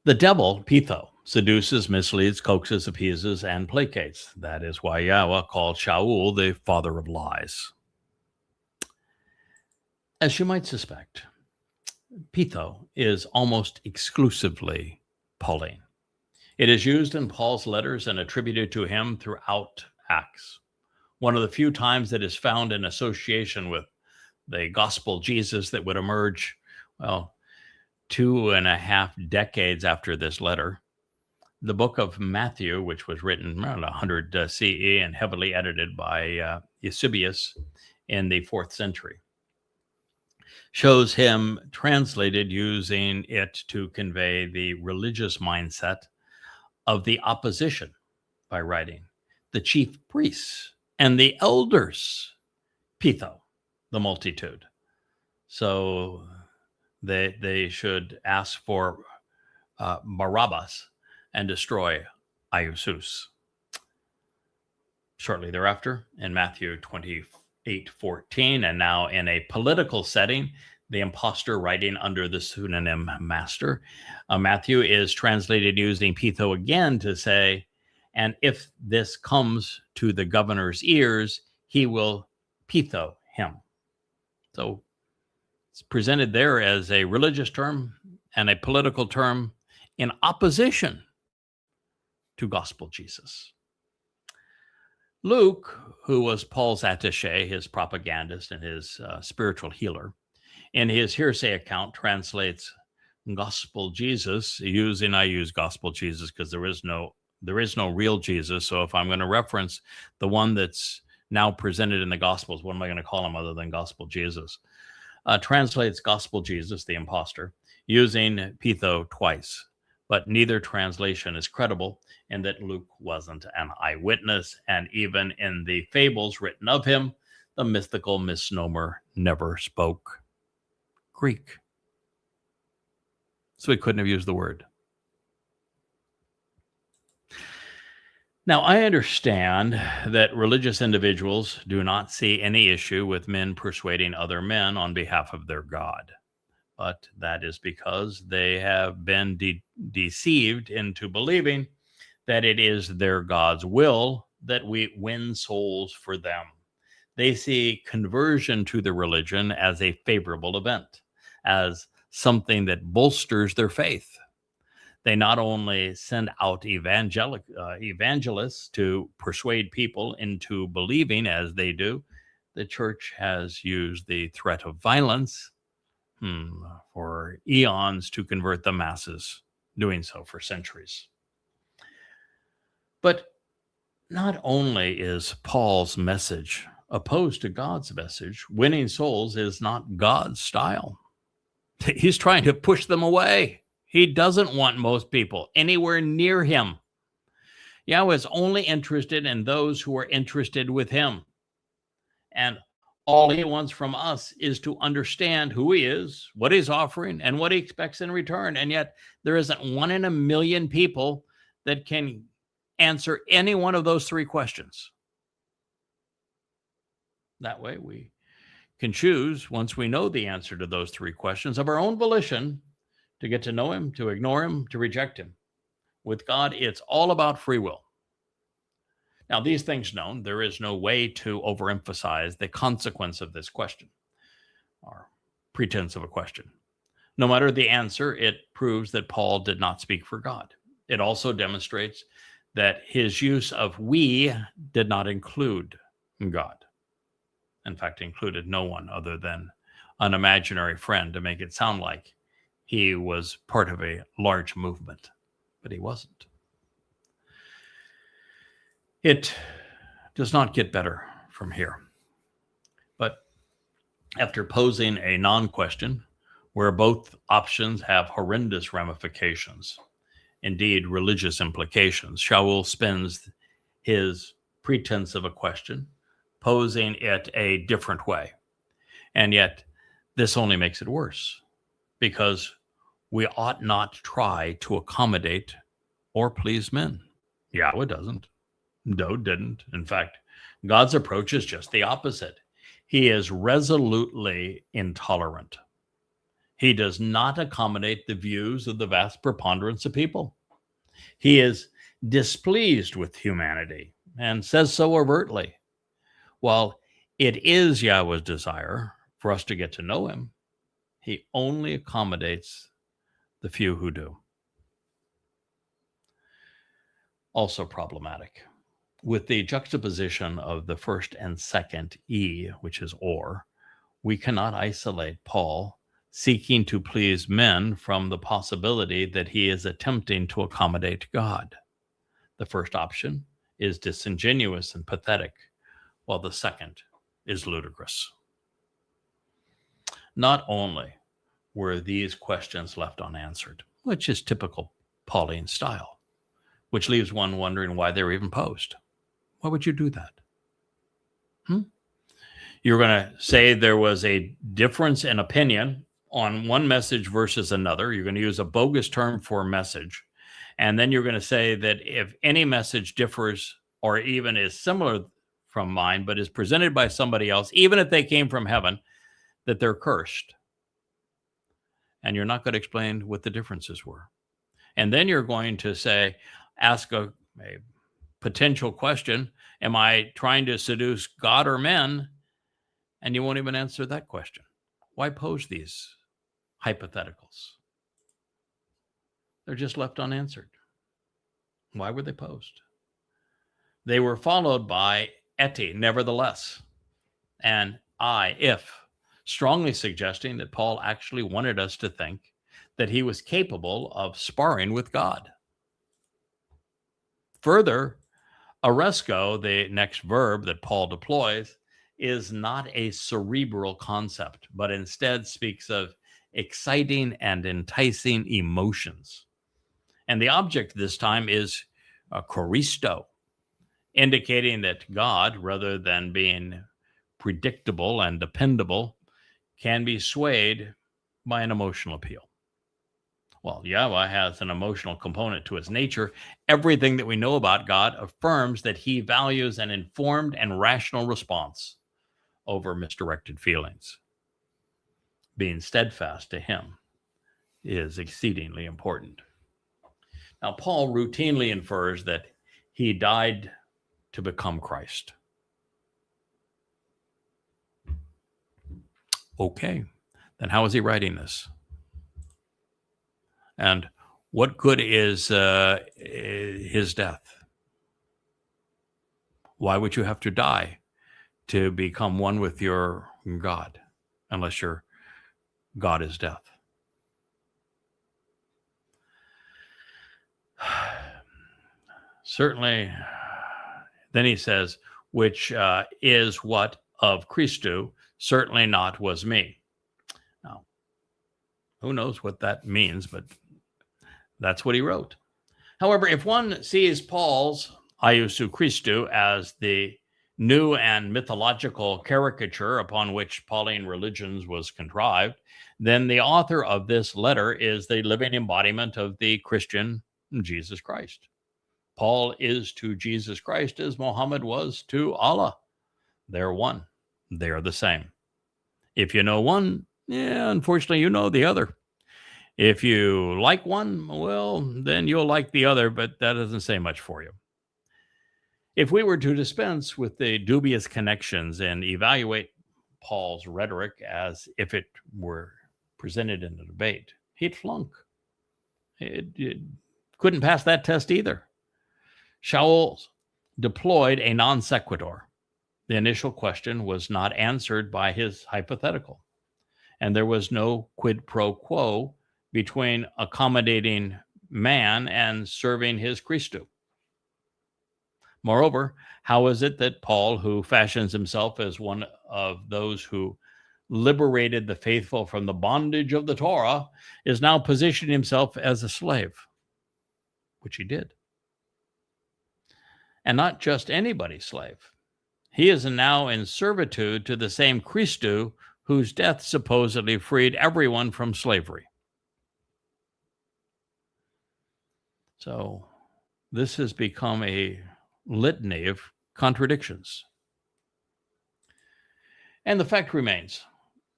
The devil, Pitho, seduces, misleads, coaxes, appeases, and placates. That is why Yahowah called Shaul the father of lies. As you might suspect, Pitho is almost exclusively Pauline. It is used in Paul's letters and attributed to him throughout Acts. One of the few times that is found in association with the gospel Jesus that would emerge, 2.5 decades after this letter. The book of Matthew, which was written around 100 CE and heavily edited by Eusebius in the 4th century, shows him translated using it to convey the religious mindset of the opposition by writing the chief priests and the elders, Pitho, the multitude. So they should ask for Barabbas and destroy Iusus. Shortly thereafter, in Matthew 28:14, and now in a political setting, the impostor writing under the pseudonym Master. Matthew is translated using Pitho again to say, and if this comes to the governor's ears, he will Pitho him. So it's presented there as a religious term and a political term in opposition to gospel Jesus. Luke, who was Paul's attaché, his propagandist and his spiritual healer, in his hearsay account translates gospel Jesus using, I use gospel Jesus because there is no real Jesus. So if I'm going to reference the one that's now presented in the Gospels, what am I going to call him other than gospel Jesus? Translates gospel Jesus, the impostor, using Pitho twice, but neither translation is credible in that Luke wasn't an eyewitness, and even in the fables written of him, the mythical misnomer never spoke Greek. So he couldn't have used the word. Now, I understand that religious individuals do not see any issue with men persuading other men on behalf of their God. but that is because they have been deceived into believing that it is their God's will that we win souls for them. They see conversion to the religion as a favorable event, as something that bolsters their faith. They not only send out evangelists to persuade people into believing as they do, the church has used the threat of violence for eons to convert the masses, doing so for centuries. But not only is Paul's message opposed to God's message, winning souls is not God's style. He's trying to push them away. He doesn't want most people anywhere near him. Yahweh is only interested in those who are interested with him. And all he wants from us is to understand who he is, what he's offering, and what he expects in return. And yet there isn't 1 in a million people that can answer any one of those 3 questions. That way we can choose, once we know the answer to those 3 questions, of our own volition, to get to know him, to ignore him, to reject him. With God, it's all about free will. Now, these things known, there is no way to overemphasize the consequence of this question, or pretense of a question. No matter the answer, it proves that Paul did not speak for God. It also demonstrates that his use of we did not include God. In fact, included no one other than an imaginary friend to make it sound like he was part of a large movement, but he wasn't. It does not get better from here. But after posing a non-question where both options have horrendous ramifications, indeed religious implications, Shaul spends his pretense of a question posing it a different way. And yet this only makes it worse, because we ought not try to accommodate or please men. Yahweh doesn't. No, didn't. In fact, God's approach is just the opposite. He is resolutely intolerant. He does not accommodate the views of the vast preponderance of people. He is displeased with humanity and says so overtly. While it is Yahweh's desire for us to get to know him, he only accommodates the few who do. Also problematic. With the juxtaposition of the first and second E, which is or, we cannot isolate Paul seeking to please men from the possibility that he is attempting to accommodate God. The first option is disingenuous and pathetic, while the second is ludicrous. Not only were these questions left unanswered, which is typical Pauline style, which leaves one wondering why they were even posed. Why would you do that? You're going to say there was a difference in opinion on one message versus another. You're going to use a bogus term for message. And then you're going to say that if any message differs or even is similar from mine, but is presented by somebody else, even if they came from heaven, that they're cursed. And you're not going to explain what the differences were. And then you're going to say, ask a potential question, am I trying to seduce God or men? And you won't even answer that question. Why pose these hypotheticals? They're just left unanswered. Why were they posed? They were followed by eti, nevertheless, and I, if, strongly suggesting that Paul actually wanted us to think that he was capable of sparring with God. Further, aresco, the next verb that Paul deploys, is not a cerebral concept, but instead speaks of exciting and enticing emotions. And the object this time is Christo, indicating that God, rather than being predictable and dependable, can be swayed by an emotional appeal. Well, Yahweh has an emotional component to his nature. Everything that we know about God affirms that he values an informed and rational response over misdirected feelings. being steadfast to him is exceedingly important. Now, Paul routinely infers that he died to become Christ. Okay, then how is he writing this? And what good is his death? Why would you have to die to become one with your God, unless your God is death? Certainly, then he says, which is what of Christo, certainly not was me. Now, who knows what that means, but that's what he wrote. However, if one sees Paul's iousu Christo as the new and mythological caricature upon which Pauline religions was contrived, then the author of this letter is the living embodiment of the Christian Jesus Christ. Paul is to Jesus Christ as Muhammad was to Allah. They're one. They are the same. If you know one, unfortunately, you know the other. If you like one, well, then you'll like the other, but that doesn't say much for you. If we were to dispense with the dubious connections and evaluate Paul's rhetoric as if it were presented in a debate, he'd flunk. It couldn't pass that test either. Shaul deployed a non sequitur. The initial question was not answered by his hypothetical, and there was no quid pro quo between accommodating man and serving his Christo. Moreover, how is it that Paul, who fashions himself as one of those who liberated the faithful from the bondage of the Torah, is now positioning himself as a slave, which he did? And not just anybody's slave. He is now in servitude to the same Christo whose death supposedly freed everyone from slavery. So this has become a litany of contradictions. And the fact remains,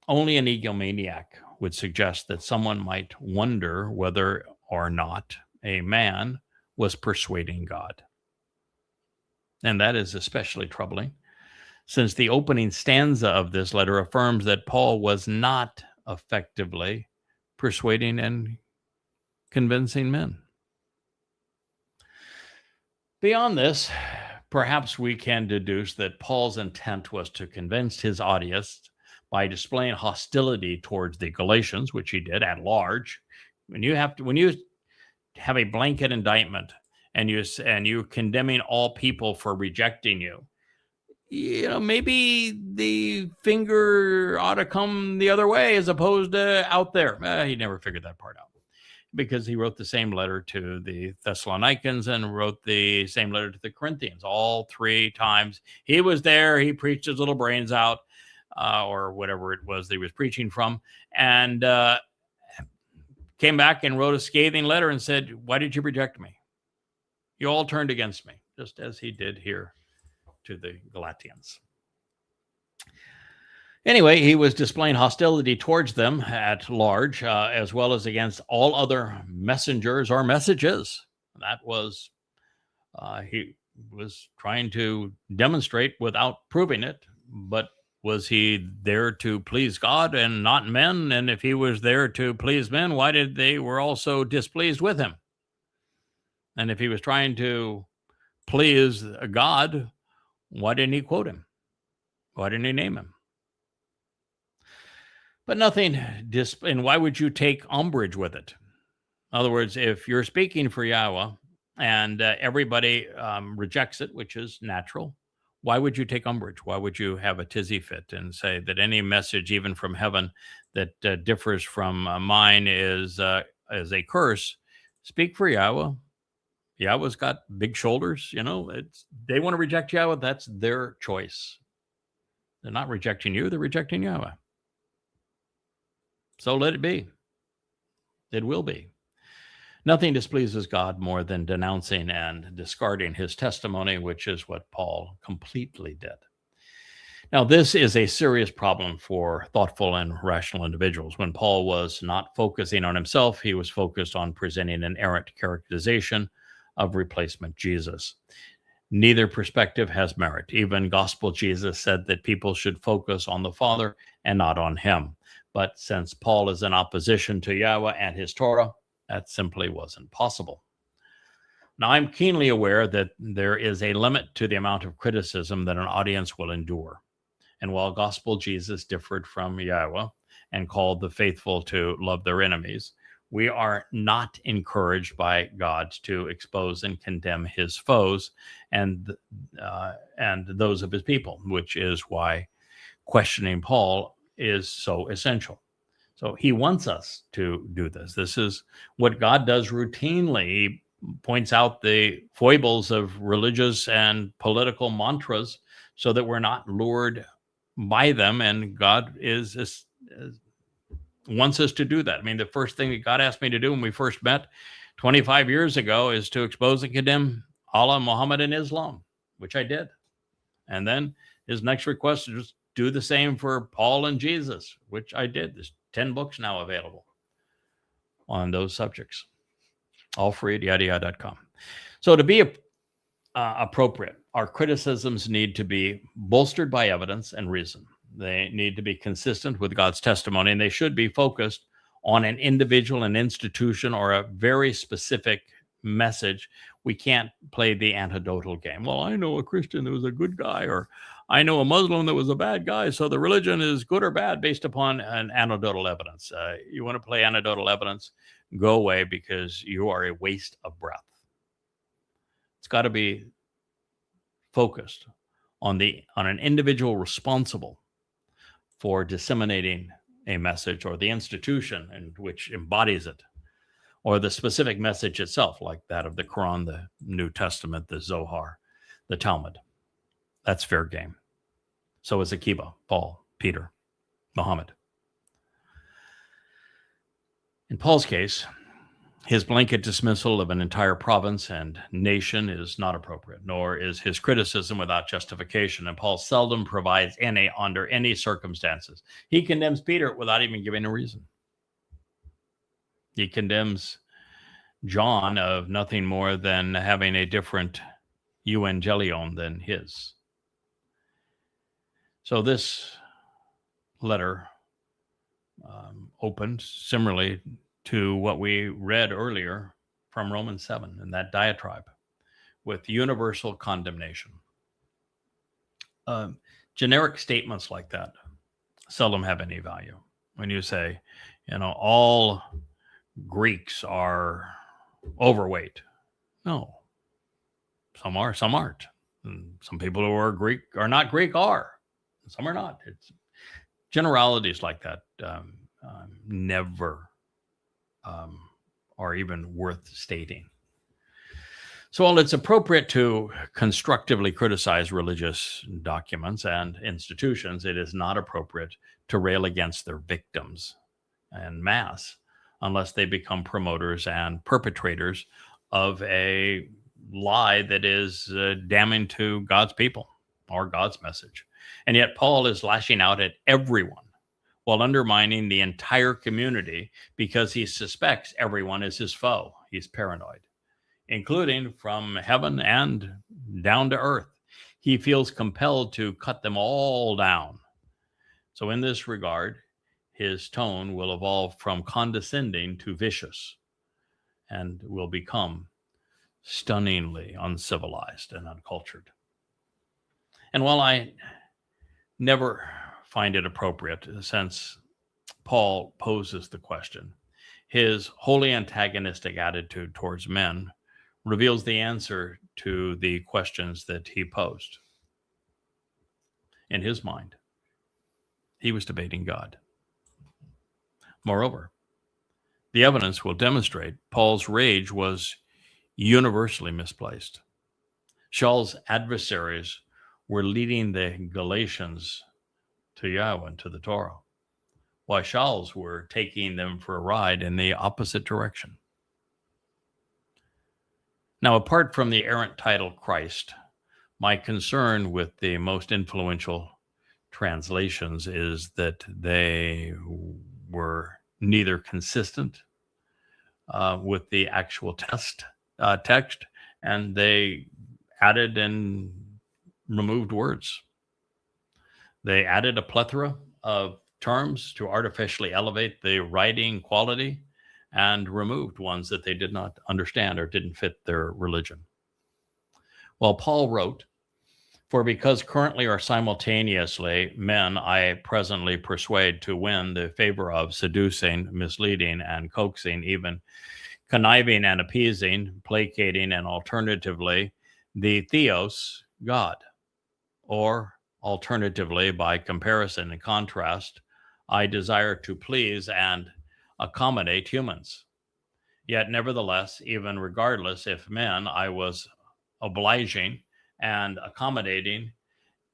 only an egomaniac would suggest that someone might wonder whether or not a man was persuading God. And that is especially troubling, since the opening stanza of this letter affirms that Paul was not effectively persuading and convincing men. Beyond this, perhaps we can deduce that Paul's intent was to convince his audience by displaying hostility towards the Galatians, which he did at large. When you have a blanket indictment and you're condemning all people for rejecting you, maybe the finger ought to come the other way as opposed to out there. He never figured that part out, because he wrote the same letter to the Thessalonians and wrote the same letter to the Corinthians. All three times he was there, he preached his little brains out, or whatever it was that he was preaching from, and came back and wrote a scathing letter and said, "Why did you reject me? You all turned against me," just as he did here to the Galatians. Anyway, he was displaying hostility towards them at large, as well as against all other messengers or messages. That was, he was trying to demonstrate without proving it, but was he there to please God and not men? And if he was there to please men, why did they were also displeased with him? And if he was trying to please God, why didn't he quote him? Why didn't he name him? But nothing, and why would you take umbrage with it? In other words, if you're speaking for Yahowah and everybody rejects it, which is natural, why would you take umbrage? Why would you have a tizzy fit and say that any message, even from heaven, that differs from mine is a curse? Speak for Yahowah. Yahowah's got big shoulders. They want to reject Yahowah. That's their choice. They're not rejecting you. They're rejecting Yahowah. So let it be. It will be. Nothing displeases God more than denouncing and discarding his testimony, which is what Paul completely did. Now, this is a serious problem for thoughtful and rational individuals. When Paul was not focusing on himself, he was focused on presenting an errant characterization of replacement Jesus. Neither perspective has merit. Even gospel Jesus said that people should focus on the Father and not on him. But since Paul is in opposition to Yahowah and his Torah, that simply wasn't possible. Now, I'm keenly aware that there is a limit to the amount of criticism that an audience will endure. And while gospel Jesus differed from Yahowah and called the faithful to love their enemies, we are not encouraged by God to expose and condemn his foes and those of his people, which is why questioning Paul is so essential. So he wants us to do this. This is what God does routinely. He points out the foibles of religious and political mantras so that we're not lured by them, and God wants us to do that. I mean, the first thing that God asked me to do when we first met 25 years ago is to expose and condemn Allah, Muhammad, and Islam, which I did. And then his next request is just do the same for Paul and Jesus, which I did. There's 10 books now available on those subjects, all free at yada.com. So to be appropriate, our criticisms need to be bolstered by evidence and reason. They need to be consistent with God's testimony, and they should be focused on an individual, an institution, or a very specific message. We can't play the anecdotal game. Well, I know a Christian that was a good guy, or I know a Muslim that was a bad guy, so the religion is good or bad based upon an anecdotal evidence. You want to play anecdotal evidence, go away, because you are a waste of breath. It's got to be focused on an individual responsible for disseminating a message, or the institution in which embodies it, or the specific message itself, like that of the Quran, the New Testament, the Zohar, the Talmud. That's fair game. So is Akiba, Paul, Peter, Muhammad. In Paul's case, his blanket dismissal of an entire province and nation is not appropriate, nor is his criticism without justification. And Paul seldom provides any under any circumstances. He condemns Peter without even giving a reason. He condemns John of nothing more than having a different evangelion than his. So this letter opened similarly to what we read earlier from Romans 7 and that diatribe with universal condemnation. Generic statements like that seldom have any value. When you say, all Greeks are overweight. No, some are, some aren't. And some people who are Greek are not Greek are. Some are not. It's generalities like that never are even worth stating. So while it's appropriate to constructively criticize religious documents and institutions, it is not appropriate to rail against their victims en masse unless they become promoters and perpetrators of a lie that is damning to God's people or God's message. And yet Paul is lashing out at everyone while undermining the entire community because he suspects everyone is his foe. He's paranoid, including from heaven and down to earth. He feels compelled to cut them all down. So in this regard, his tone will evolve from condescending to vicious and will become stunningly uncivilized and uncultured. And while I never find it appropriate, since Paul poses the question, his wholly antagonistic attitude towards men reveals the answer to the questions that he posed. In his mind, he was debating God. Moreover, the evidence will demonstrate Paul's rage was universally misplaced. Shaul's adversaries were leading the Galatians to Yahowah and to the Torah, while Shaul's were taking them for a ride in the opposite direction. Now, apart from the errant title Christ, my concern with the most influential translations is that they were neither consistent with the actual text, and they added and removed words. They added a plethora of terms to artificially elevate the writing quality and removed ones that they did not understand or didn't fit their religion. Well, Paul wrote, "For because currently or simultaneously men I presently persuade to win the favor of seducing, misleading, and coaxing, even conniving and appeasing, placating, and alternatively the theos, God, or alternatively, by comparison and contrast, I desire to please and accommodate humans. Yet nevertheless, even regardless if men, I was obliging and accommodating,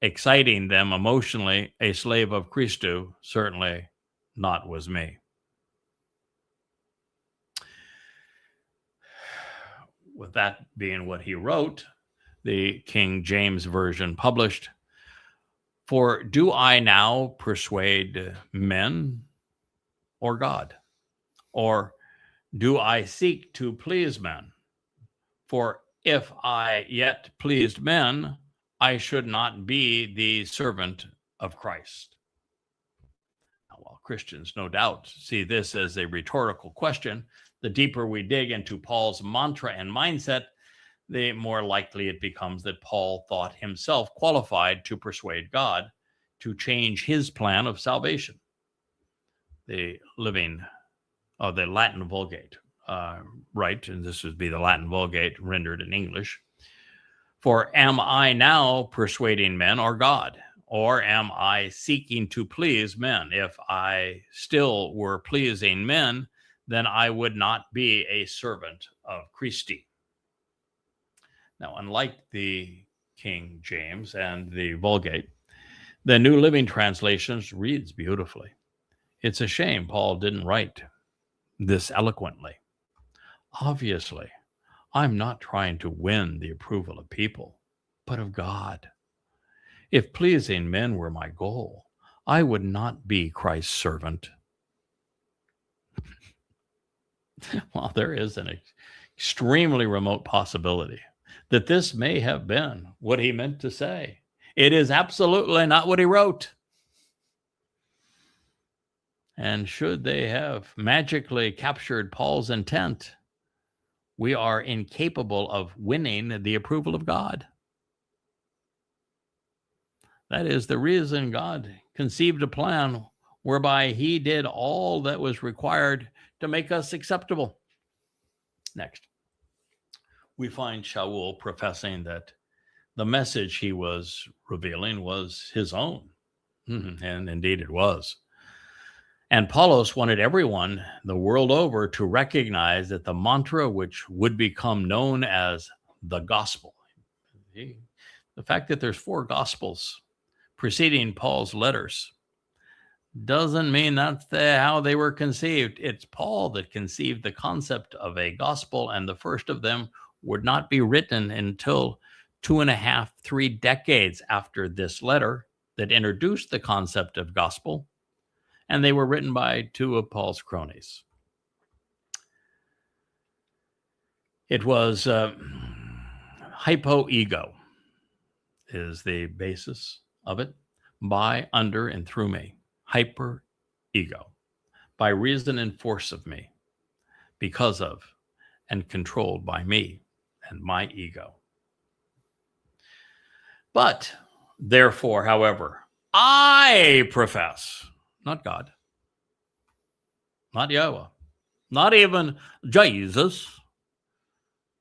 exciting them emotionally, a slave of Christo, certainly not was me." With that being what he wrote, the King James Version published, "For do I now persuade men or God? Or do I seek to please men? For if I yet pleased men, I should not be the servant of Christ." Now, while Christians no doubt see this as a rhetorical question, the deeper we dig into Paul's mantra and mindset, the more likely it becomes that Paul thought himself qualified to persuade God to change his plan of salvation. The Latin Vulgate, right? And this would be the Latin Vulgate rendered in English. "For am I now persuading men or God? Or am I seeking to please men? If I still were pleasing men, then I would not be a servant of Christi." Now, unlike the King James and the Vulgate, the New Living Translations reads beautifully. It's a shame Paul didn't write this eloquently. Obviously, I'm not trying to win the approval of people, but of God. If pleasing men were my goal, I would not be Christ's servant. Well, there is an extremely remote possibility that this may have been what he meant to say. It is absolutely not what he wrote. And should they have magically captured Paul's intent, we are incapable of winning the approval of God. That is the reason God conceived a plan whereby he did all that was required to make us acceptable. Next, we find Shaul professing that the message he was revealing was his own. And indeed it was. And Apollos wanted everyone the world over to recognize that the mantra, which would become known as the gospel, the fact that there's 4 gospels preceding Paul's letters, doesn't mean that's how they were conceived. It's Paul that conceived the concept of a gospel, and the first of them would not be written until 2.5, 3 decades after this letter that introduced the concept of gospel, and they were written by 2 of Paul's cronies. It was hypo-ego is the basis of it, by, under, and through me. Hyper-ego, by reason and force of me, because of, and controlled by me and my ego. But, therefore, however, I profess, not God, not Yahowah, not even Jesus,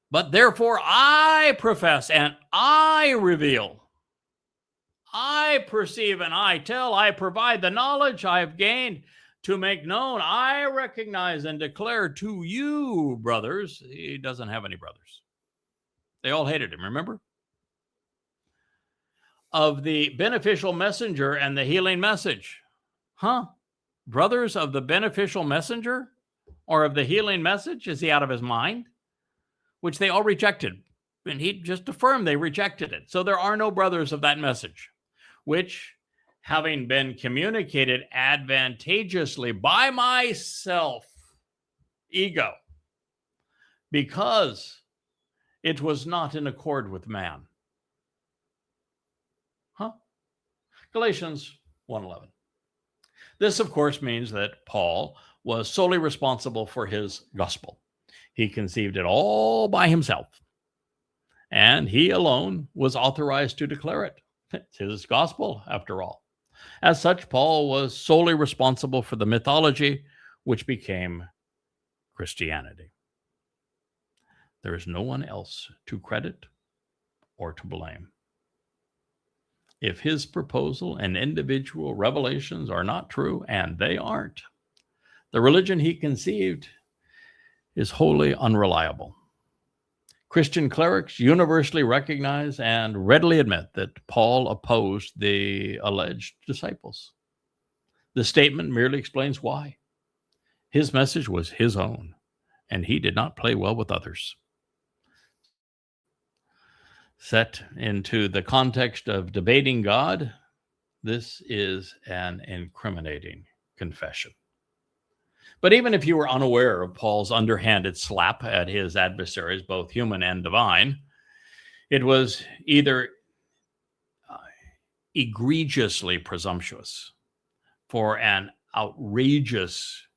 but therefore I profess and I reveal, I perceive and I tell, I provide the knowledge I have gained to make known, I recognize and declare to you, brothers. He doesn't have any brothers. They all hated him, remember? Of the beneficial messenger and the healing message. Brothers of the beneficial messenger or of the healing message? Is he out of his mind? Which they all rejected. And he just affirmed they rejected it. So there are no brothers of that message, which having been communicated advantageously by myself, ego, because it was not in accord with man. Galatians 1:11. This, of course, means that Paul was solely responsible for his gospel. He conceived it all by himself, and he alone was authorized to declare it. It's his gospel, after all. As such, Paul was solely responsible for the mythology which became Christianity. There is no one else to credit or to blame. If his proposal and individual revelations are not true, and they aren't, the religion he conceived is wholly unreliable. Christian clerics universally recognize and readily admit that Paul opposed the alleged disciples. The statement merely explains why. His message was his own, and he did not play well with others. Set into the context of debating God, this is an incriminating confession. But even if you were unaware of Paul's underhanded slap at his adversaries, both human and divine, it was either egregiously presumptuous for an outrageous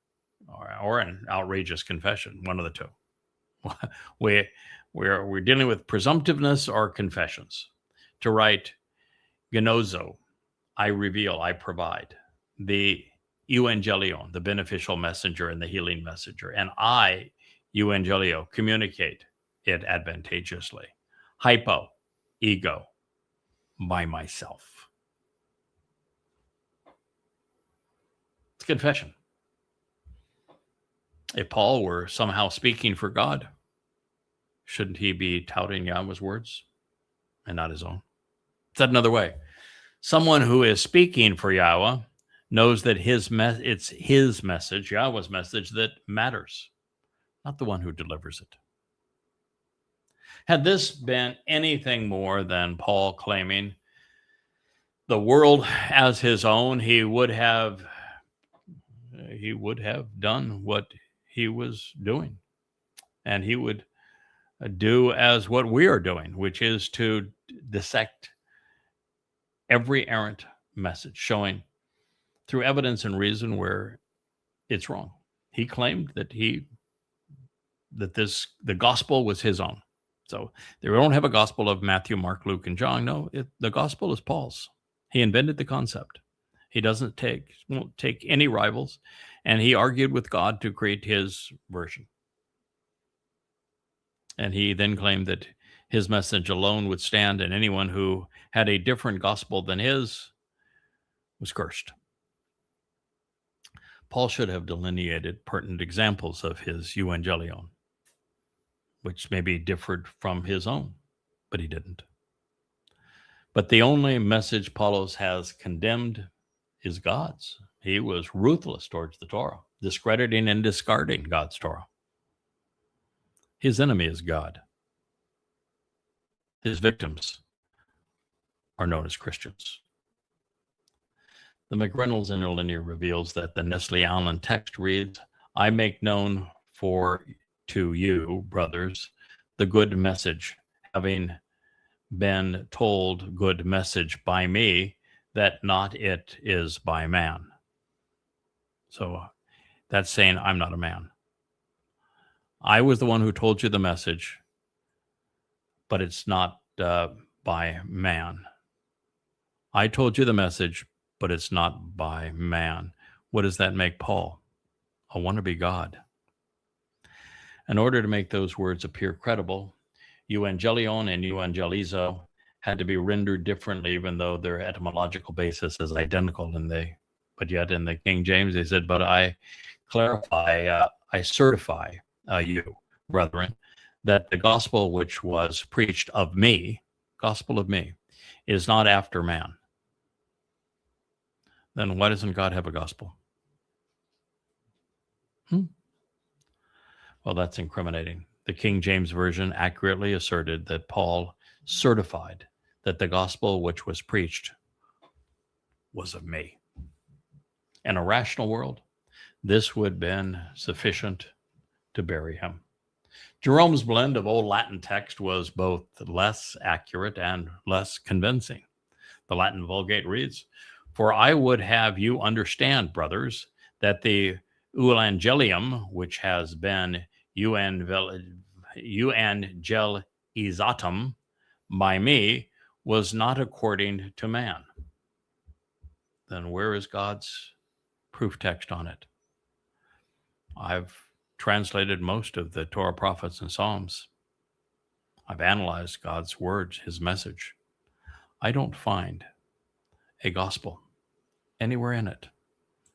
or an outrageous confession, one of the two. We're dealing with presumptiveness or confessions. To write, genozo, I reveal, I provide. The euangelion, the beneficial messenger and the healing messenger. And I, euangelio, communicate it advantageously. Hypo, ego, by myself. It's confession. If Paul were somehow speaking for God, shouldn't he be touting Yahweh's words and not his own? Said another way, someone who is speaking for Yahweh knows that it's his message, Yahweh's message, that matters, not the one who delivers it. Had this been anything more than Paul claiming the world as his own, he would have done what he was doing, and he would do as what we are doing, which is to dissect every errant message, showing through evidence and reason where it's wrong. He claimed that the gospel was his own. So they don't have a gospel of Matthew, Mark, Luke, and John. No, the gospel is Paul's. He invented the concept. He won't take any rivals, and he argued with God to create his version. And he then claimed that his message alone would stand, and anyone who had a different gospel than his was cursed. Paul should have delineated pertinent examples of his euangelion, which maybe differed from his own, but he didn't. But the only message Paulos has condemned is God's. He was ruthless towards the Torah, discrediting and discarding God's Torah. His enemy is God. His victims are known as Christians. The McReynolds interlinear reveals that the Nestle Allen text reads, I make known to you, brothers, the good message, having been told good message by me, that not it is by man. So that's saying I'm not a man. I was the one who told you the message, but it's not by man. I told you the message, but it's not by man. What does that make Paul? A wannabe God. In order to make those words appear credible, euangelion and evangelizo had to be rendered differently, even though their etymological basis is identical. But yet in the King James, they said, but I clarify, I certify you, brethren, that the gospel which was preached of me, gospel of me, is not after man. Then why doesn't God have a gospel? Well, that's incriminating. The King James Version accurately asserted that Paul certified that the gospel which was preached was of me. In a rational world, this would have been sufficient to bury him. Jerome's blend of Old Latin text was both less accurate and less convincing. The Latin Vulgate reads, "For I would have you understand, brothers, that the Evangelium, which has been evangelizatum by me, was not according to man." Then where is God's proof text on it? I've translated most of the Torah, prophets, and Psalms. I've analyzed God's words, his message. I don't find a gospel anywhere in it,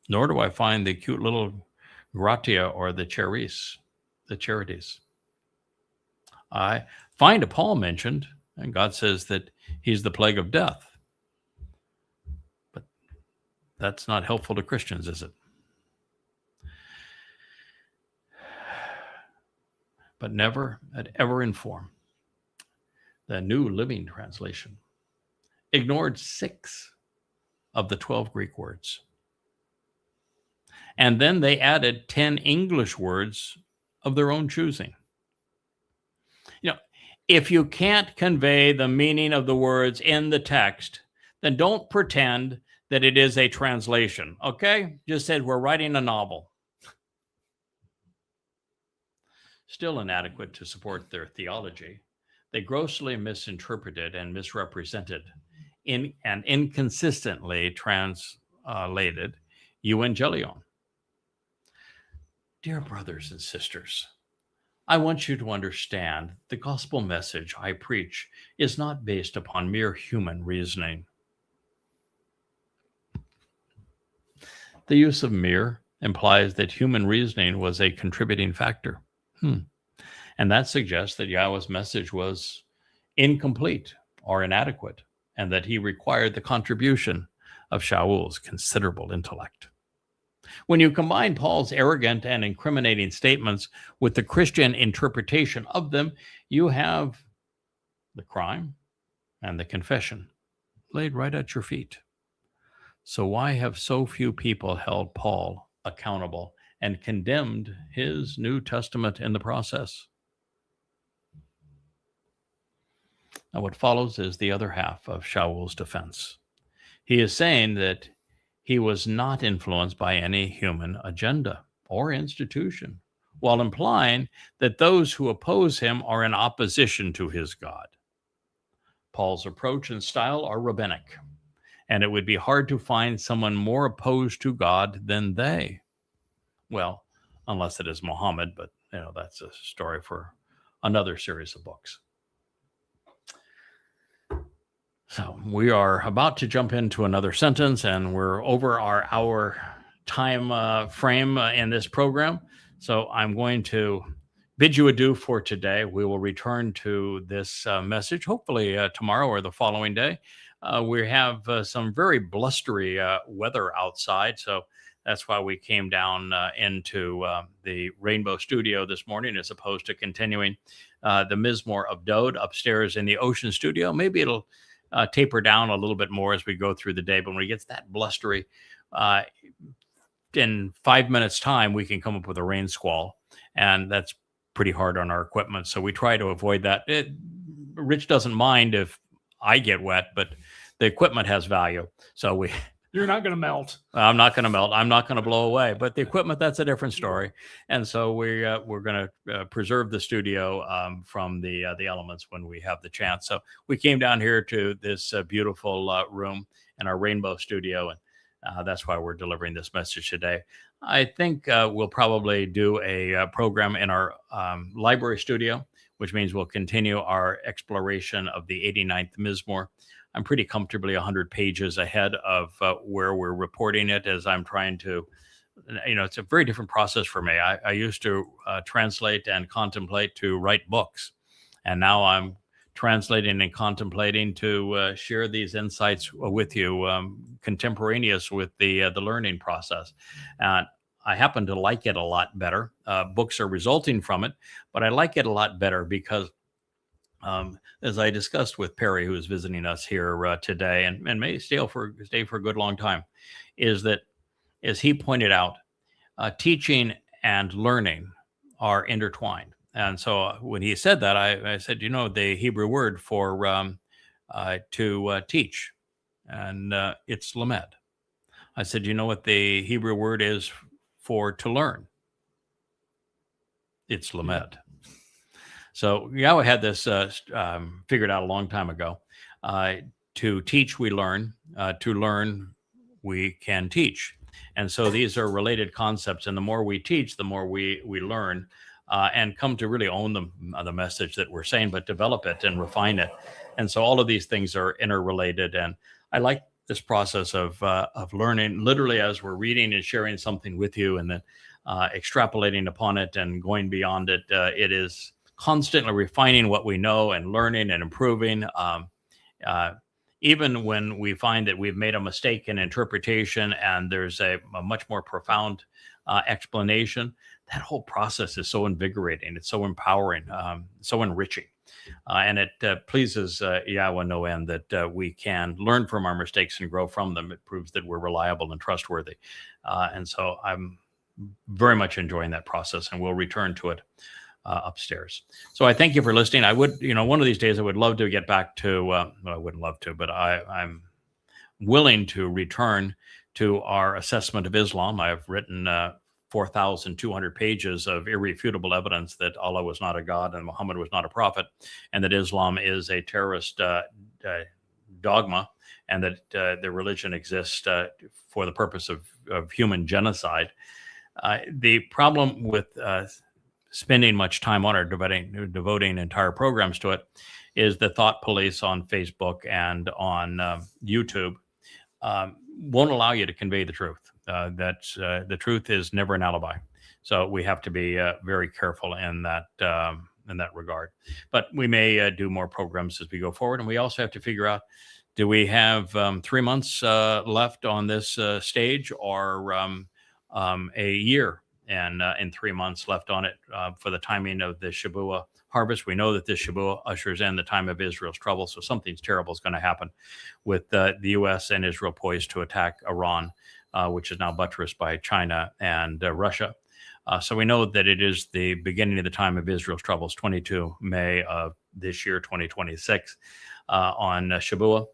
nor do I find the cute little gratia or the charities. I find a Paul mentioned, and God says that he's the plague of death. But that's not helpful to Christians, is it? But never had ever informed. The New Living Translation ignored 6 of the 12 Greek words. And then they added 10 English words of their own choosing. If you can't convey the meaning of the words in the text, then don't pretend that it is a translation, okay? Just said we're writing a novel. Still inadequate to support their theology, they grossly misinterpreted and misrepresented and inconsistently translated evangelion. Dear brothers and sisters, I want you to understand the gospel message I preach is not based upon mere human reasoning. The use of mere implies that human reasoning was a contributing factor. And that suggests that Yahweh's message was incomplete or inadequate, and that he required the contribution of Shaul's considerable intellect. When you combine Paul's arrogant and incriminating statements with the Christian interpretation of them, you have the crime and the confession laid right at your feet. So why have so few people held Paul accountable and condemned his New Testament in the process? Now, what follows is the other half of Shaul's defense. He is saying that he was not influenced by any human agenda or institution, while implying that those who oppose him are in opposition to his God. Paul's approach and style are rabbinic, and it would be hard to find someone more opposed to God than they. Well, unless it is Muhammad, but that's a story for another series of books. So we are about to jump into another sentence, and we're over our hour time frame in this program. So I'm going to bid you adieu for today. We will return to this message, hopefully tomorrow or the following day. We have some very blustery weather outside, so that's why we came down into the Rainbow Studio this morning, as opposed to continuing the Mizmor of Dode upstairs in the Ocean Studio. Maybe it'll taper down a little bit more as we go through the day, but when it gets that blustery, in 5 minutes time, we can come up with a rain squall, and that's pretty hard on our equipment. So we try to avoid that. Rich doesn't mind if I get wet, but the equipment has value. So You're not going to melt. I'm not going to melt. I'm not going to blow away. But the equipment, that's a different story. And so we're going to preserve the studio from the elements when we have the chance. So we came down here to this beautiful room in our Rainbow Studio, and that's why we're delivering this message today. I think we'll probably do a program in our library studio, which means we'll continue our exploration of the 89th Mizmor. I'm pretty comfortably 100 pages ahead of where we're reporting it, as I'm trying to, it's a very different process for me. I used to translate and contemplate to write books, and now I'm translating and contemplating to share these insights with you, contemporaneous with the learning process. And I happen to like it a lot better. Books are resulting from it, but I like it a lot better because as I discussed with Perry, who is visiting us here today and may stay for a good long time, is that, as he pointed out, teaching and learning are intertwined. And so when he said that, I said, the Hebrew word for to teach, and it's lamed. I said, you know what the Hebrew word is for to learn? It's lamed. So Yahowah had this figured out a long time ago. To teach, we learn. To learn, we can teach. And so these are related concepts. And the more we teach, the more we learn and come to really own the message that we're saying, but develop it and refine it. And so all of these things are interrelated. And I like this process of learning, literally as we're reading and sharing something with you, and then extrapolating upon it and going beyond it. It is constantly refining what we know and learning and improving. Even when we find that we've made a mistake in interpretation and there's a much more profound explanation, that whole process is so invigorating. It's so empowering, so enriching. And it pleases Yahowah no end that we can learn from our mistakes and grow from them. It proves that we're reliable and trustworthy. And so I'm very much enjoying that process, and we'll return to it upstairs. So I thank you for listening. I would, one of these days I would love to get back to, well, I wouldn't love to, but I'm willing to return to our assessment of Islam. I've written 4,200 pages of irrefutable evidence that Allah was not a god and Muhammad was not a prophet, and that Islam is a terrorist dogma, and that the religion exists for the purpose of human genocide. The problem with spending much time on it, devoting entire programs to it, is the thought police on Facebook and on YouTube won't allow you to convey the truth. The truth is never an alibi. So we have to be very careful in that regard. But we may do more programs as we go forward. And we also have to figure out, do we have 3 months left on this stage, or a year and 3 months left on it for the timing of the Shabuah harvest? We know that this Shabuah ushers in the time of Israel's trouble. So something's terrible is going to happen with the U.S. and Israel poised to attack Iran, which is now buttressed by China and Russia. So we know that it is the beginning of the time of Israel's troubles, 22 May of this year, 2026, on Shabuah.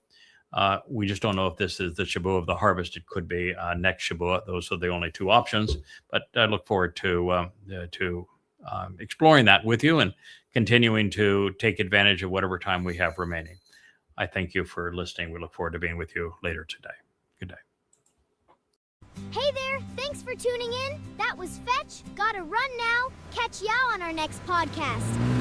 We just don't know if this is the Shabuah of the harvest. It could be next Shabuah. Those are the only two options. But I look forward to exploring that with you and continuing to take advantage of whatever time we have remaining. I thank you for listening. We look forward to being with you later today. Good day. Hey there, thanks for tuning in. That was Fetch. Gotta run now. Catch y'all on our next podcast.